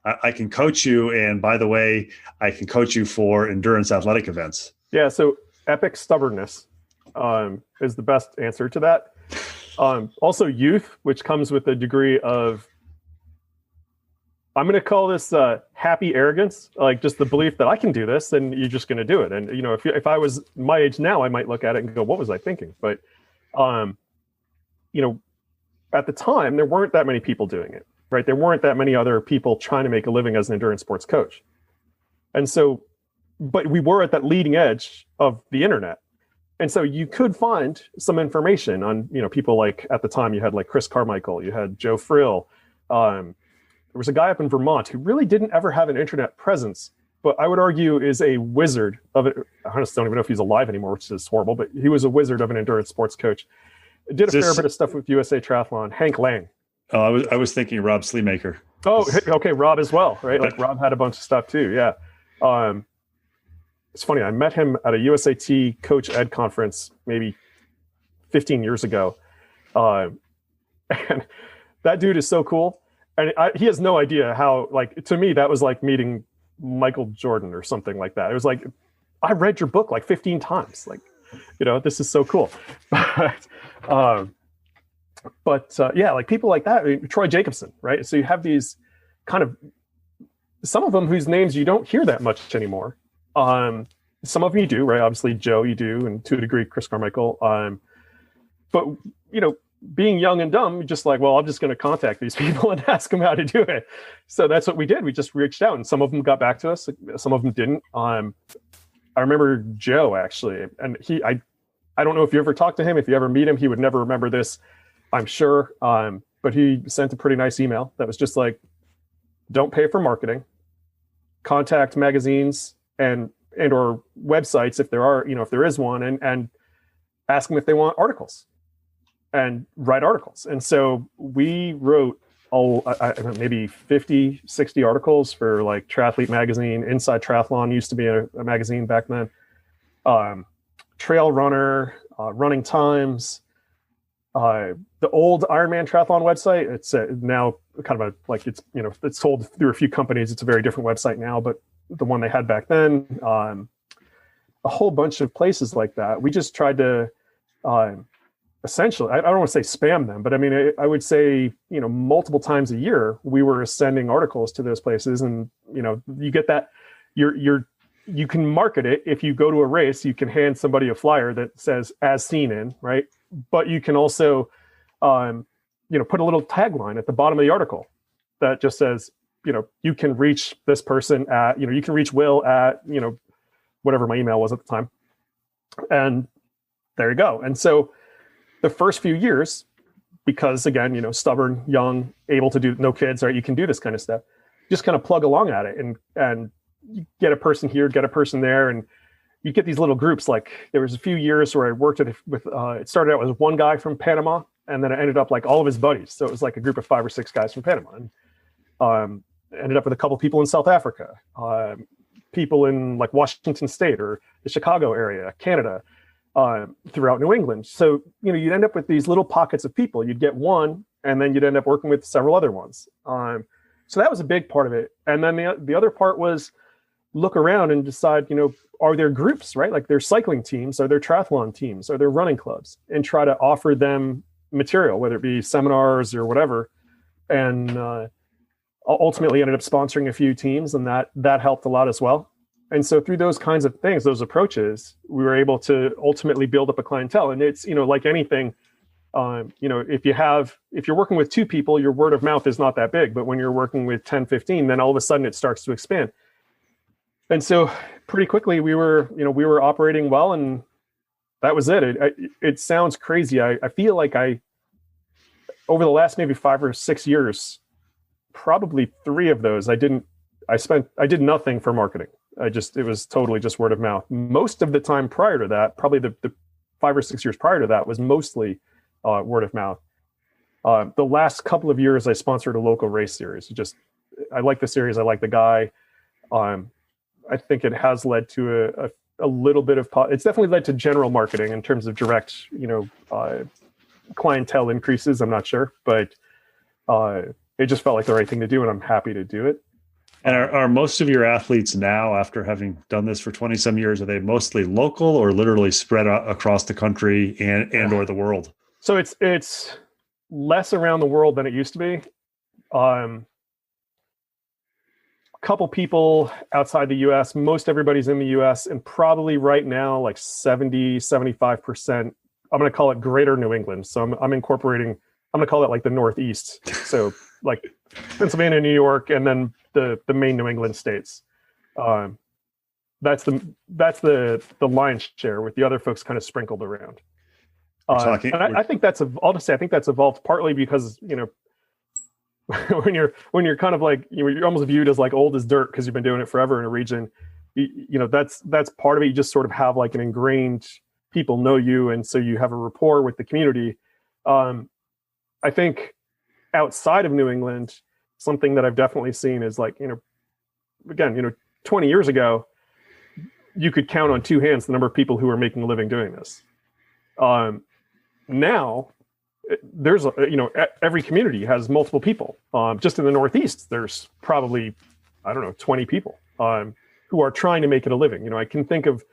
I can coach you. And by the way, I can coach you for endurance athletic events. Yeah. So epic stubbornness is the best answer to that. Also youth, which comes with a degree of, I'm going to call this happy arrogance, like just the belief that I can do this and you're just going to do it. And, if I was my age now, I might look at it and go, what was I thinking? But, at the time, there weren't that many people doing it, right? There weren't that many other people trying to make a living as an endurance sports coach. And so but we were at that leading edge of the internet. And so you could find some information on, people like, at the time you had like Chris Carmichael, you had Joe Frill. There was a guy up in Vermont who really didn't ever have an internet presence, but I would argue is a wizard of it. I honestly don't even know if he's alive anymore, which is horrible, but he was a wizard of an endurance sports coach. Did a fair bit of stuff with USA Triathlon. Hank Lang. Oh, I was thinking Rob Sleemaker. Oh, okay, Rob as well, right? Like Rob had a bunch of stuff too, yeah. It's funny, I met him at a USAT Coach Ed conference maybe 15 years ago. And that dude is so cool. And he has no idea how, like, to me, that was like meeting Michael Jordan or something like that. It was like, I read your book like 15 times. Like, this is so cool. But yeah, like people like that, I mean, Troy Jacobson, right? So you have these kind of, some of them whose names you don't hear that much anymore. Some of them you do, right? Obviously, Joe, you do, and to a degree, Chris Carmichael. But being young and dumb, you're just like, well, I'm just going to contact these people and ask them how to do it. So that's what we did. We just reached out, and some of them got back to us. Some of them didn't. I remember Joe actually, and I don't know if you ever talked to him. If you ever meet him, he would never remember this, I'm sure. But he sent a pretty nice email that was just like, don't pay for marketing, contact magazines and or websites if there are, if there is one, and ask them if they want articles and write articles. And so we wrote maybe 50, 60 articles for like Triathlete Magazine. Inside Triathlon used to be a magazine back then. Trail Runner, Running Times, the old Ironman Triathlon website. It's now kind of it's sold through a few companies. It's a very different website now, but the one they had back then, a whole bunch of places like that. We just tried to essentially, I don't want to say spam them, but I mean, I would say, multiple times a year, we were sending articles to those places, and, you get that you can market it. If you go to a race, you can hand somebody a flyer that says "as seen in," right? But you can also, put a little tagline at the bottom of the article that just says, you can reach this person at, you can reach Will at, whatever my email was at the time. And there you go. And so the first few years, because again, stubborn, young, able to do, no kids, right? You can do this kind of stuff. Just kind of plug along at it, and you get a person here, get a person there, and you get these little groups. Like there was a few years where I worked with it started out with one guy from Panama, and then it ended up like all of his buddies. So it was like a group of 5 or 6 guys from Panama, and ended up with a couple people in South Africa, people in like Washington State or the Chicago area, Canada, throughout New England. So, you'd end up with these little pockets of people. You'd get one, and then you'd end up working with several other ones. So that was a big part of it. And then the other part was look around and decide, are there groups, right? Like there's cycling teams, are there triathlon teams, are there running clubs, and try to offer them material, whether it be seminars or whatever. And ultimately ended up sponsoring a few teams, and that helped a lot as well. And so through those kinds of things, those approaches, we were able to ultimately build up a clientele. And it's, like anything, if you're working with 2 people, your word of mouth is not that big, but when you're working with 10, 15, then all of a sudden it starts to expand. And so pretty quickly we were operating well, and that was it. It sounds crazy. I feel like over the last maybe 5 or 6 years, probably 3 of those, I did nothing for marketing. It was totally just word of mouth. Most of the time prior to that, probably the 5 or 6 years prior to that, was mostly word of mouth. The last couple of years, I sponsored a local race series. I like the series. I like the guy. I think it has led to a little bit of, it's definitely led to general marketing in terms of direct, clientele increases. I'm not sure, but it just felt like the right thing to do, and I'm happy to do it. And are most of your athletes now, after having done this for 20 some years, are they mostly local or literally spread out across the country and or the world? So it's less around the world than it used to be. A couple people outside the US, most everybody's in the US, and probably right now like 70, 75%, I'm going to call it greater New England. So I'm incorporating, I'm going to call it like the Northeast. So like Pennsylvania, New York, and then the main New England states. the lion's share, with the other folks kind of sprinkled around. And I think I'll just say I think that's evolved partly because, you know, when you're kind of like, you're almost viewed as like old as dirt because you've been doing it forever in a region. You know, that's part of it. You just sort of have like an ingrained, people know you, and so you have a rapport with the community. I think outside of New England, something that I've definitely seen is like, you know, again, you know, 20 years ago, you could count on two hands the number of people who are making a living doing this. Now, there's every community has multiple people. Just in the Northeast, there's probably, I don't know, 20 people who are trying to make it a living. You know, I can think of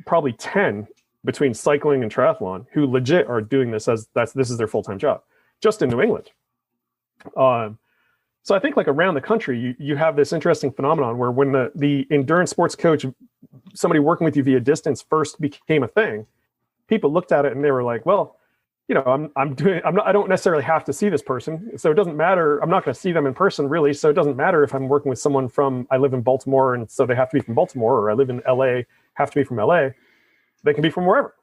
probably 10 between cycling and triathlon who legit are doing this as this is their full-time job, just in New England. So I think like around the country, you have this interesting phenomenon where when the endurance sports coach, somebody working with you via distance, first became a thing, people looked at it and they were like, well, you know, I don't necessarily have to see this person, so it doesn't matter. I'm not going to see them in person really, so it doesn't matter if I'm working with someone I live in Baltimore and so they have to be from Baltimore, or I live in LA, have to be from LA. They can be from wherever.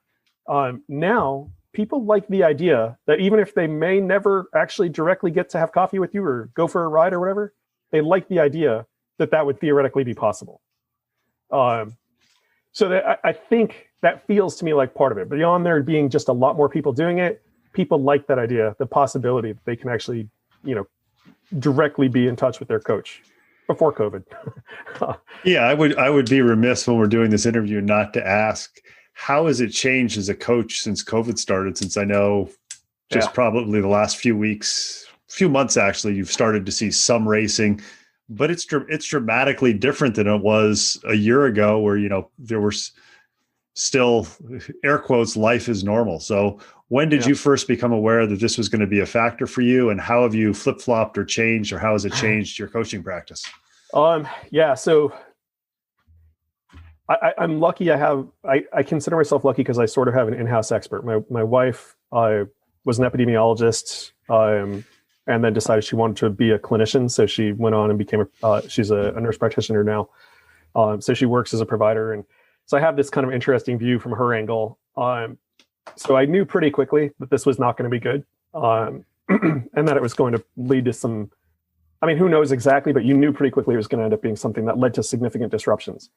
Now, people like the idea that even if they may never actually directly get to have coffee with you or go for a ride or whatever, they like the idea that would theoretically be possible. So that I think that feels to me like part of it. But beyond there being just a lot more people doing it, people like that idea, the possibility that they can actually, you know, directly be in touch with their coach before COVID. Yeah, I would be remiss when we're doing this interview not to ask, how has it changed as a coach since COVID started? Since I know just probably the last few months, actually, you've started to see some racing, but it's dramatically different than it was a year ago where, you know, there were still, air quotes, life is normal. So when did you first become aware that this was going to be a factor for you, and how have you flip-flopped or changed, or how has it changed your coaching practice? So I'm lucky. I consider myself lucky because I sort of have an in-house expert. My wife was an epidemiologist, and then decided she wanted to be a clinician. So she went on and became she's a nurse practitioner now. So she works as a provider. And so I have this kind of interesting view from her angle. So I knew pretty quickly that this was not going to be good. And that it was going to lead to some, I mean, who knows exactly, but you knew pretty quickly it was going to end up being something that led to significant disruptions.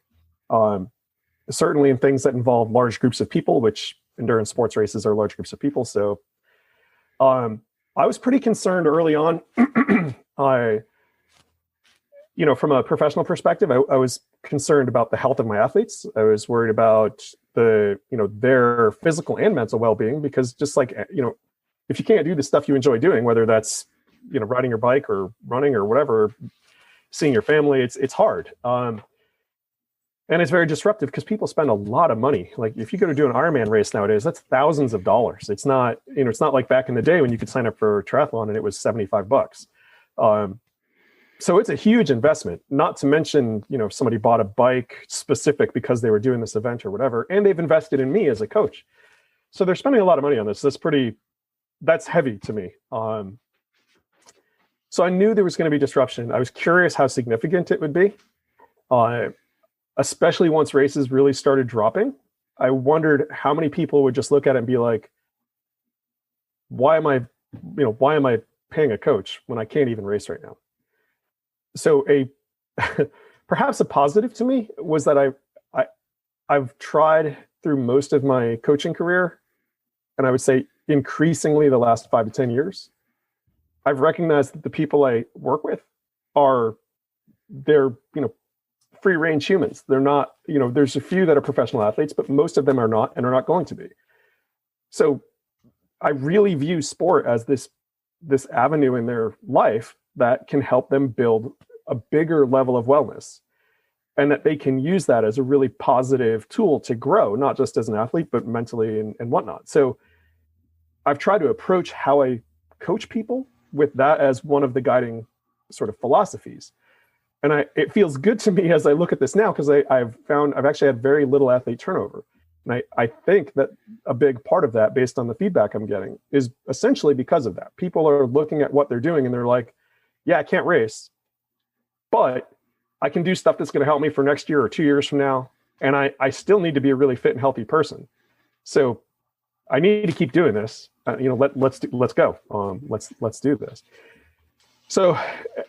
Certainly in things that involve large groups of people, which endurance sports races are large groups of people. So I was pretty concerned early on. From a professional perspective, I was concerned about the health of my athletes. I was worried about their physical and mental well-being, because just like, if you can't do the stuff you enjoy doing, whether that's, riding your bike or running or whatever, seeing your family, it's hard. And it's very disruptive because people spend a lot of money. Like if you go to do an Ironman race nowadays, that's thousands of dollars. It's not, it's not like back in the day when you could sign up for a triathlon and it was $75. So it's a huge investment, not to mention, if somebody bought a bike specific because they were doing this event or whatever, and they've invested in me as a coach. So they're spending a lot of money on this. That's heavy to me. So I knew there was going to be disruption. I was curious how significant it would be. Especially once races really started dropping, I wondered how many people would just look at it and be like, why am I paying a coach when I can't even race right now? So perhaps a positive to me was that I've tried through most of my coaching career, and I would say increasingly the last 5 to 10 years, I've recognized that the people I work with they're free range humans. They're not, there's a few that are professional athletes, but most of them are not and are not going to be. So I really view sport as this avenue in their life that can help them build a bigger level of wellness, and that they can use that as a really positive tool to grow, not just as an athlete, but mentally and whatnot. So I've tried to approach how I coach people with that as one of the guiding sort of philosophies. And it feels good to me as I look at this now, because I've actually had very little athlete turnover. And I think that a big part of that, based on the feedback I'm getting, is essentially because of that. People are looking at what they're doing and they're like, yeah, I can't race, but I can do stuff that's going to help me for next year or 2 years from now. And I still need to be a really fit and healthy person. So I need to keep doing this. Let's go. Let's do this. So,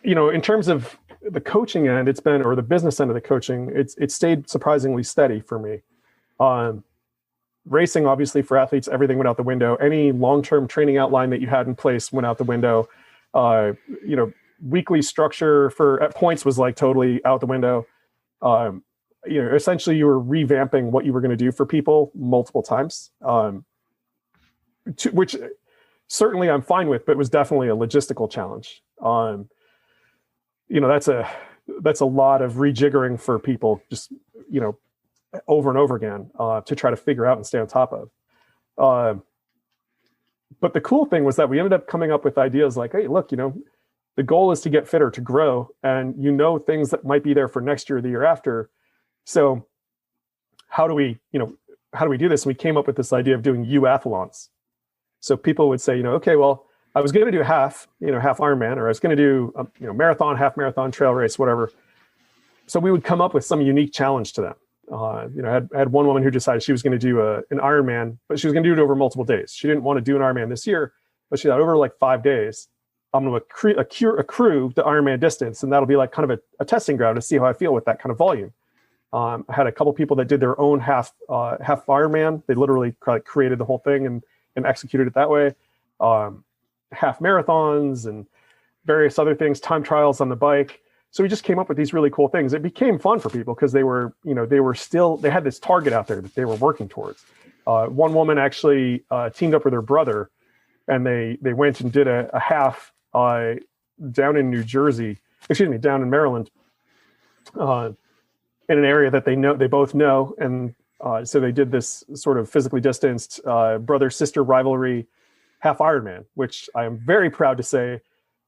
in terms of the coaching end, or the business end of the coaching, it's stayed surprisingly steady for me. Racing, obviously, for athletes, everything went out the window. Any long-term training outline that you had in place went out the window. Weekly structure at points was like totally out the window. Essentially you were revamping what you were going to do for people multiple times, which certainly I'm fine with, but it was definitely a logistical challenge. That's a lot of rejiggering for people, just, over and over again, to try to figure out and stay on top of. But the cool thing was that we ended up coming up with ideas like, hey, look, the goal is to get fitter, to grow, and things that might be there for next year or the year after. So how do we do this? And we came up with this idea of doing U-athlons. So people would say, okay, well, I was going to do half Ironman, or I was going to do marathon, half marathon, trail race, whatever. So we would come up with some unique challenge to them. I had one woman who decided she was going to do an Ironman, but she was going to do it over multiple days. She didn't want to do an Ironman this year, but she thought over like 5 days, I'm going to accrue the Ironman distance, and that'll be like kind of a testing ground to see how I feel with that kind of volume. I had a couple people that did their own half Ironman. They literally created the whole thing and executed it that way. Half marathons and various other things, time trials on the bike. So we just came up with these really cool things. It became fun for people because they had this target out there that they were working towards. One woman actually teamed up with her brother, and they went and did a half down in Maryland, in an area that they both know. And so they did this sort of physically distanced brother-sister rivalry half Ironman, which I am very proud to say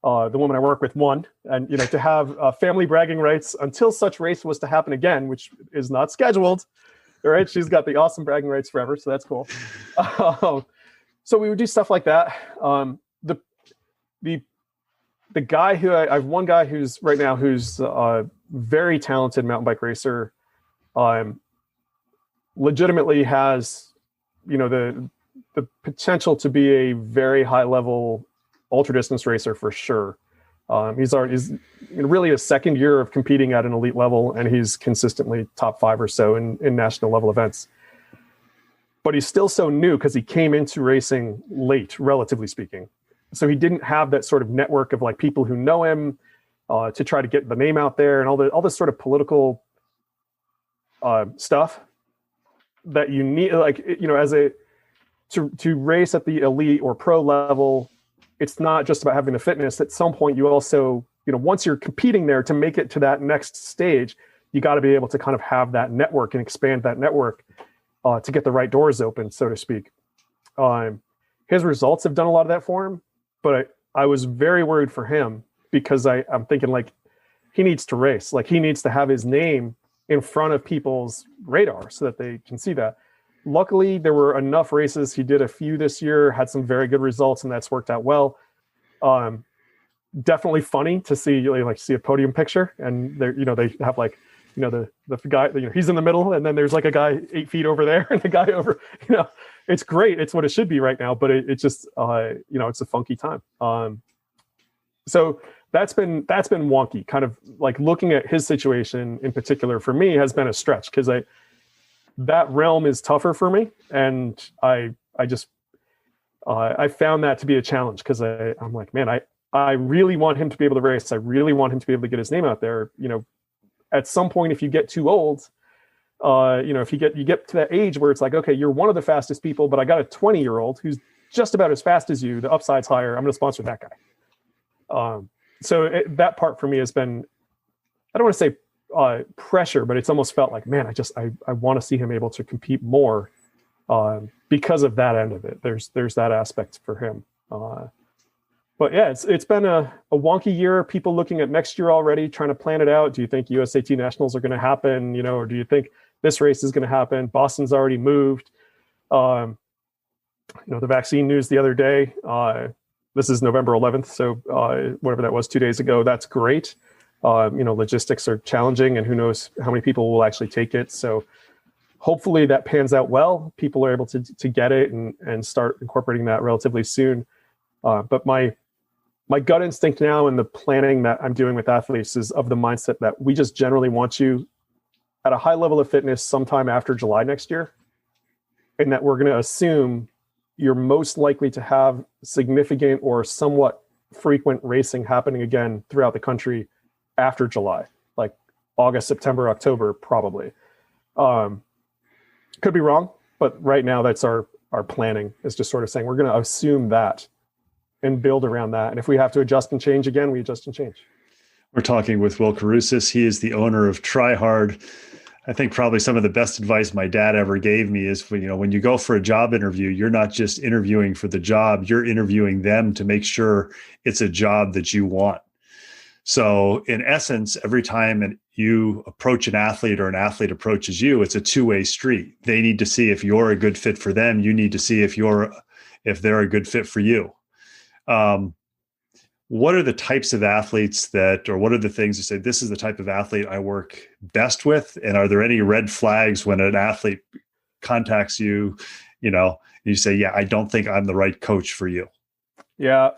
the woman I work with won. And, to have family bragging rights until such race was to happen again, which is not scheduled, right? She's got the awesome bragging rights forever. So that's cool. So we would do stuff like that. The guy who I have one guy who's a very talented mountain bike racer, legitimately has, the potential to be a very high level ultra distance racer for sure. He's in really his second year of competing at an elite level, and he's consistently top 5 or so in national level events. But he's still so new because he came into racing late, relatively speaking. So he didn't have that sort of network of like people who know him to try to get the name out there, and all this sort of political stuff that you need, to race at the elite or pro level. It's not just about having the fitness. At some point, you also, once you're competing there, to make it to that next stage, you got to be able to kind of have that network and expand that network to get the right doors open, so to speak. His results have done a lot of that for him, but I was very worried for him because I'm thinking like he needs to race. Like he needs to have his name in front of people's radar so that they can see that. Luckily, there were enough races. He did a few this year, had some very good results, and that's worked out well. Definitely funny to see a podium picture, and they have the guy, he's in the middle, and then there's like a guy 8 feet over there, and the guy over, it's great. It's what it should be right now, but it's just it's a funky time. So that's been wonky. Kind of like looking at his situation in particular for me has been a stretch because that realm is tougher for me, and I found that to be a challenge because I'm like, man, I really want him to be able to race. I really want him to be able to get his name out there. At some point, if you get too old, if you get to that age where it's like, okay, you're one of the fastest people, but I got a 20-year-old who's just about as fast as you. The upside's higher. I'm going to sponsor that guy. So that part for me has been, I don't want to say pressure, but it's almost felt like, man, I want to see him able to compete more because of that end of it. There's that aspect for him. But yeah, it's been a wonky year. People looking at next year already, trying to plan it out. Do you think USAT Nationals are going to happen? Or do you think this race is going to happen? Boston's already moved. The vaccine news the other day, this is November 11th. So whatever that was 2 days ago, that's great. Logistics are challenging, and who knows how many people will actually take it. So hopefully that pans out well. People are able to get it and start incorporating that relatively soon. But my gut instinct now and the planning that I'm doing with athletes is of the mindset that we just generally want you at a high level of fitness sometime after July next year, and that we're going to assume you're most likely to have significant or somewhat frequent racing happening again throughout the country after July, like August, September, October, probably. Could be wrong, but right now that's our planning, is just sort of saying we're going to assume that and build around that. And if we have to adjust and change again, we adjust and change. We're talking with Will Kirousis. He is the owner of Try Hard. I think probably some of the best advice my dad ever gave me is, when you go for a job interview, you're not just interviewing for the job, you're interviewing them to make sure it's a job that you want. So in essence, every time you approach an athlete or an athlete approaches you, it's a two-way street. They need to see if you're a good fit for them. You need to see if they're a good fit for you. What are the types of athletes or what are the things you say, this is the type of athlete I work best with? And are there any red flags when an athlete contacts you, you say, yeah, I don't think I'm the right coach for you? Yeah.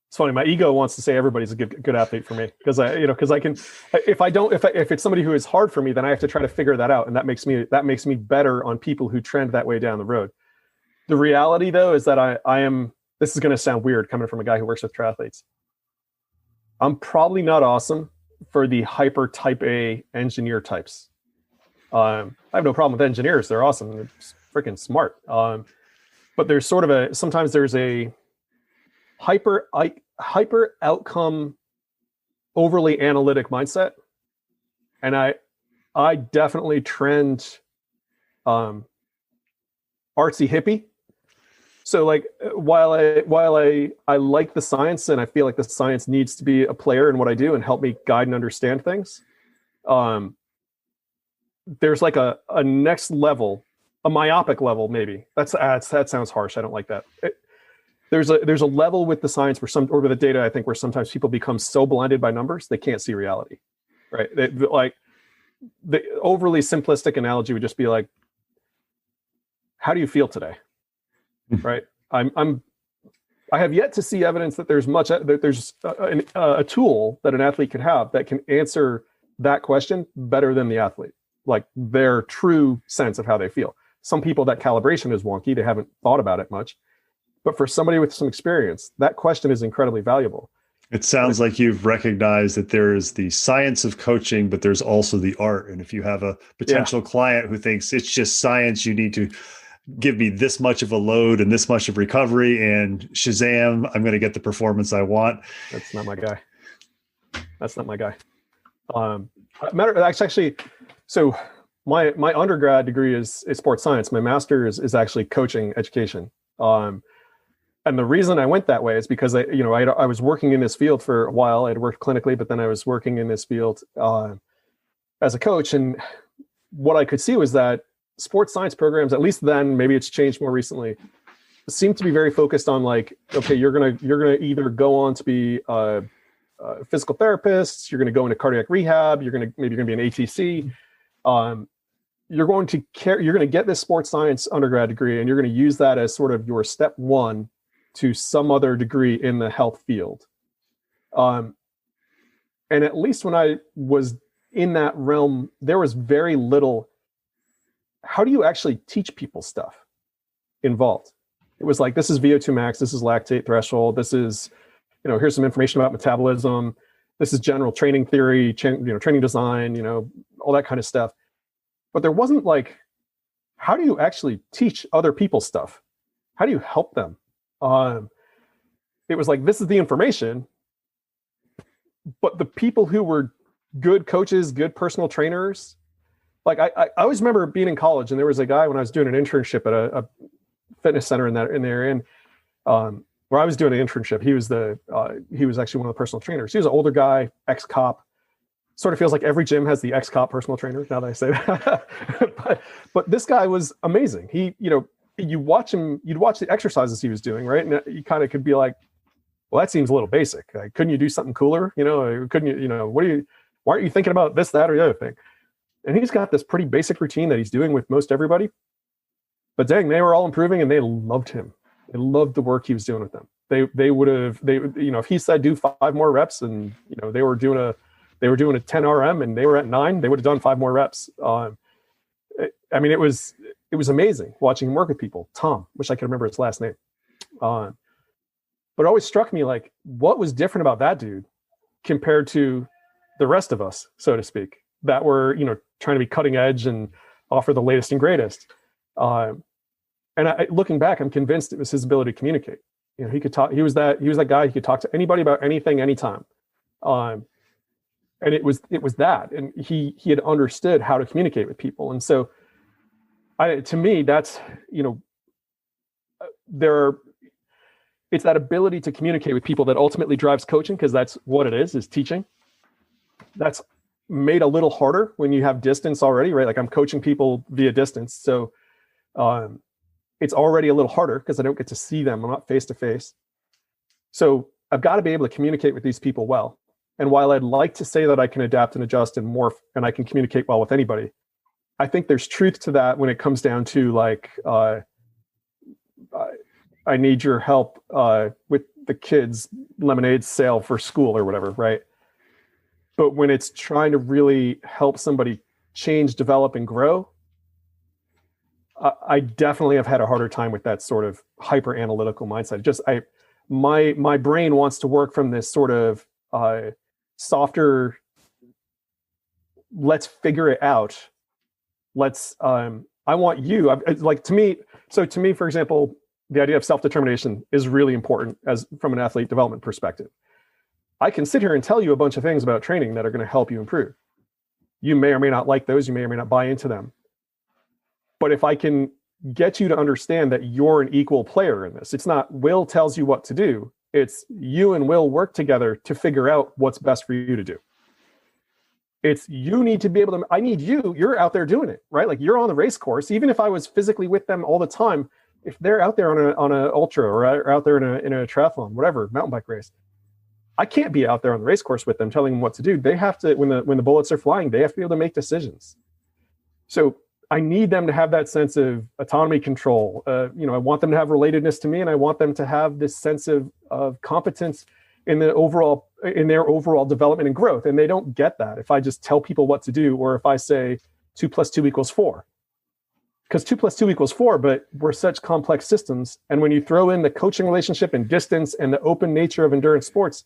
It's funny. My ego wants to say everybody's a good athlete for me because I can, if it's somebody who is hard for me, then I have to try to figure that out. And that makes me better on people who trend that way down the road. The reality though, is that I am, this is going to sound weird coming from a guy who works with triathletes. I'm probably not awesome for the hyper type A engineer types. I have no problem with engineers. They're awesome. They're freaking smart. But there's sort of sometimes there's a hyper outcome, overly analytic mindset. And I definitely trend artsy hippie. So like while I like the science and I feel like the science needs to be a player in what I do and help me guide and understand things, there's like a next level, a myopic level maybe. That sounds harsh. I don't like that. There's a level with the science or with the data, I think, where sometimes people become so blinded by numbers they can't see reality, right? Like the overly simplistic analogy would just be like, how do you feel today? Right. I have yet to see evidence that there's a tool that an athlete can have that can answer that question better than the athlete, like their true sense of how they feel. Some people, that calibration is wonky. They haven't thought about it much. But for somebody with some experience, that question is incredibly valuable. It sounds like you've recognized that there is the science of coaching, but there's also the art. And if you have a potential client who thinks it's just science, you need to give me this much of a load and this much of recovery, and Shazam, I'm going to get the performance I want. That's not my guy. Actually, so my undergrad degree is sports science. My master's is actually coaching education. And the reason I went that way is because I was working in this field for a while. I'd worked clinically, but then I was working in this field as a coach. And what I could see was that sports science programs, at least then, maybe it's changed more recently, seem to be very focused on like, okay, you're gonna either go on to be a physical therapist, you're gonna go into cardiac rehab, you're gonna be an ATC, you're going to get this sports science undergrad degree, and you're going to use that as sort of your step one to some other degree in the health field. And at least when I was in that realm, there was very little, how do you actually teach people stuff involved? It was like, this is VO2 max, this is lactate threshold, this is, here's some information about metabolism, this is general training theory, training design, all that kind of stuff. But there wasn't like, how do you actually teach other people stuff? How do you help them? It was like, this is the information, but the people who were good coaches, good personal trainers, like I always remember being in college, and there was a guy when I was doing an internship at a fitness center in the area, and where I was doing an internship, he was actually one of the personal trainers. He was an older guy, ex-cop. Sort of feels like every gym has the ex-cop personal trainer, now that I say that. but this guy was amazing. He, you'd watch the exercises he was doing, right? And you kind of could be like, well, that seems a little basic. Like, couldn't you do something cooler? Couldn't you, why aren't you thinking about this, that, or the other thing? And he's got this pretty basic routine that he's doing with most everybody. But dang, they were all improving and they loved him. They loved the work he was doing with them. They would have, if he said do 5 more reps and, they were doing a 10 RM and they were at 9, they would have done 5 more reps. It was amazing watching him work with people. Tom, wish I could remember his last name. But it always struck me like, what was different about that dude compared to the rest of us, so to speak, that were, trying to be cutting edge and offer the latest and greatest. Looking back, I'm convinced it was his ability to communicate. He could talk. He was that guy. He could talk to anybody about anything, anytime. And it was that, and he had understood how to communicate with people. And so, to me, that's it's that ability to communicate with people that ultimately drives coaching, because that's what it is teaching. That's made a little harder when you have distance already, right? Like I'm coaching people via distance. So it's already a little harder because I don't get to see them. I'm not face to face. So I've got to be able to communicate with these people well. And while I'd like to say that I can adapt and adjust and morph and I can communicate well with anybody, I think there's truth to that when it comes down to like, I need your help with the kids' lemonade sale for school or whatever, right? But when it's trying to really help somebody change, develop, and grow, I definitely have had a harder time with that sort of hyper analytical mindset. My brain wants to work from this sort of softer, let's figure it out. I want you, like to me, for example, the idea of self-determination is really important from an athlete development perspective. I can sit here and tell you a bunch of things about training that are going to help you improve. You may or may not like those. You may or may not buy into them. But if I can get you to understand that you're an equal player in this, it's not Will tells you what to do. It's you and Will work together to figure out what's best for you to do. It's you need to be able to, I need you, you're out there doing it, right? Like you're on the race course. Even if I was physically with them all the time, if they're out there on a ultra or out there in a triathlon, whatever, mountain bike race, I can't be out there on the race course with them telling them what to do. They have to, when the bullets are flying, they have to be able to make decisions. So I need them to have that sense of autonomy, control. I want them to have relatedness to me, and I want them to have this sense of competence in their overall development and growth. And they don't get that if I just tell people what to do, or if I say 2 + 2 = 4. Because 2 + 2 = 4, but we're such complex systems. And when you throw in the coaching relationship and distance and the open nature of endurance sports,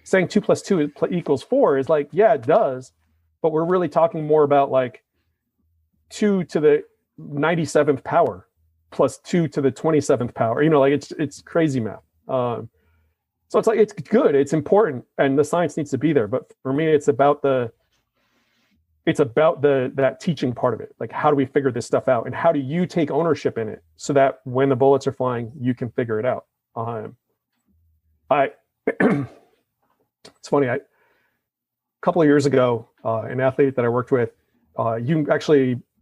saying 2 + 2 = 4 is like, yeah, it does. But we're really talking more about like 2 to the 97th power plus 2 to the 27th power. It's crazy math. So it's like, it's good, it's important, and the science needs to be there. But for me, it's about that teaching part of it. Like, how do we figure this stuff out, and how do you take ownership in it so that when the bullets are flying, you can figure it out? It's funny. A couple of years ago, an athlete that I worked with, you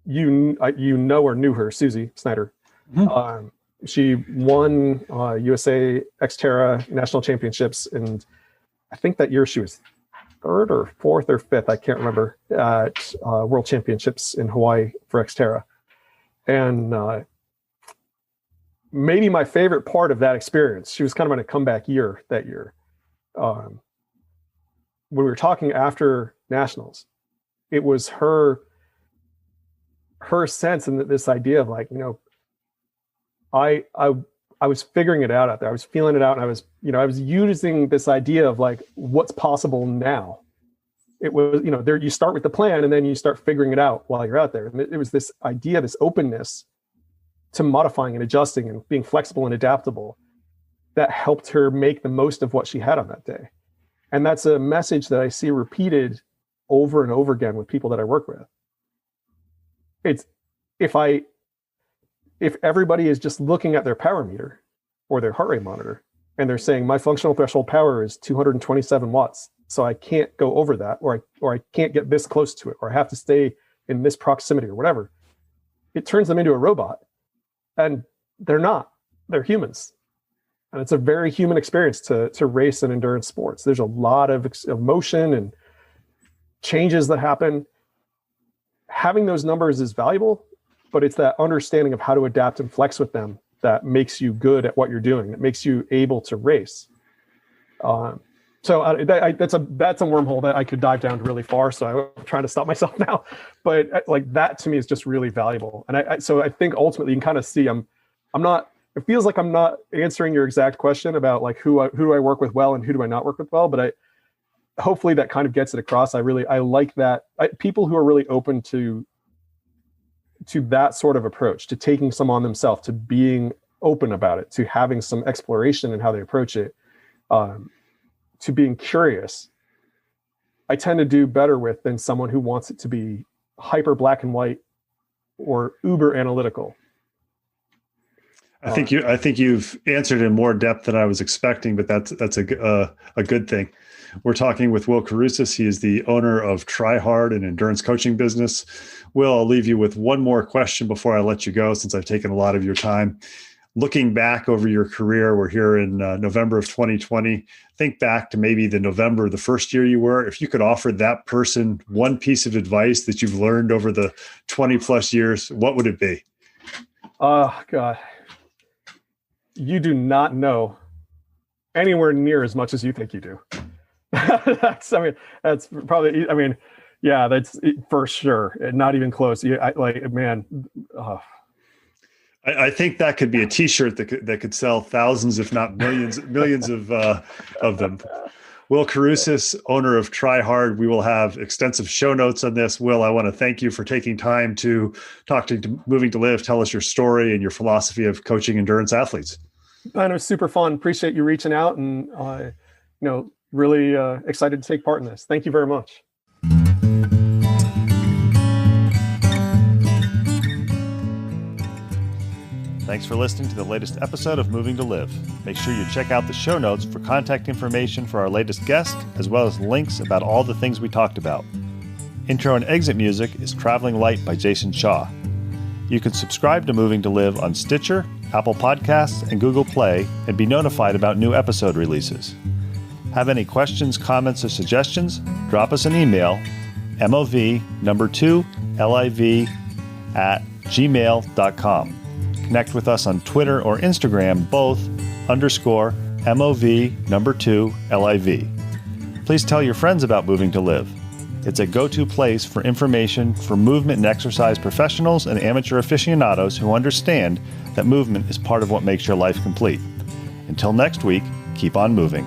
knew her, Susie Snyder. Mm-hmm. She won USA Xterra national championships, and I think that year she was 3rd or 4th or 5th, I can't remember, at World Championships in Hawaii for Xterra. And maybe my favorite part of that experience, she was kind of in a comeback year that year. When we were talking after nationals, it was her sense and this idea of like, I was figuring it out there. I was feeling it out, and I was using this idea of like what's possible now. It was, there you start with the plan and then you start figuring it out while you're out there. And it was this idea, this openness to modifying and adjusting and being flexible and adaptable that helped her make the most of what she had on that day. And that's a message that I see repeated over and over again with people that I work with. It's if everybody is just looking at their power meter or their heart rate monitor and they're saying my functional threshold power is 227 watts, so I can't go over that, or I can't get this close to it, or I have to stay in this proximity or whatever, it turns them into a robot. And they're not. They're humans. And it's a very human experience to race in endurance sports. There's a lot of emotion and changes that happen. Having those numbers is valuable, but it's that understanding of how to adapt and flex with them that makes you good at what you're doing. That makes you able to race. So that's a wormhole that I could dive down really far. So I'm trying to stop myself now, but like that to me is just really valuable. And so I think ultimately you can kind of see I'm not. It feels like I'm not answering your exact question about like who do I work with well and who do I not work with well, but hopefully that kind of gets it across. I like that people who are really open to that sort of approach, to taking some on themselves, to being open about it, to having some exploration in how they approach it, to being curious, I tend to do better with than someone who wants it to be hyper black and white or uber analytical. I think you've answered in more depth than I was expecting, but that's a good thing. We're talking with Will Kirousis. He is the owner of Try Hard, an endurance coaching business. Will, I'll leave you with one more question before I let you go, since I've taken a lot of your time. Looking back over your career, we're here in November of 2020. Think back to maybe the first year you were. If you could offer that person one piece of advice that you've learned over the 20 plus years, what would it be? Oh, God. You do not know anywhere near as much as you think you do. That's probably, yeah, that's for sure. Not even close. I think that could be a T-shirt that could sell thousands, if not millions of them. Will Kirousis, owner of Try Hard. We will have extensive show notes on this. Will, I want to thank you for taking time to talk to Moving2Live, tell us your story and your philosophy of coaching endurance athletes. And it was super fun. Appreciate you reaching out, and really excited to take part in this. Thank you very much. Thanks for listening to the latest episode of Moving2Live. Make sure you check out the show notes for contact information for our latest guest, as well as links about all the things we talked about. Intro and exit music is Traveling Light by Jason Shaw. You can subscribe to Moving2Live on Stitcher, Apple Podcasts, and Google Play, and be notified about new episode releases. Have any questions, comments, or suggestions? Drop us an email, mov2liv@gmail.com. Connect with us on Twitter or Instagram, both _MOV2LIV. Please tell your friends about Moving2Live. It's a go-to place for information for movement and exercise professionals and amateur aficionados who understand that movement is part of what makes your life complete. Until next week, keep on moving.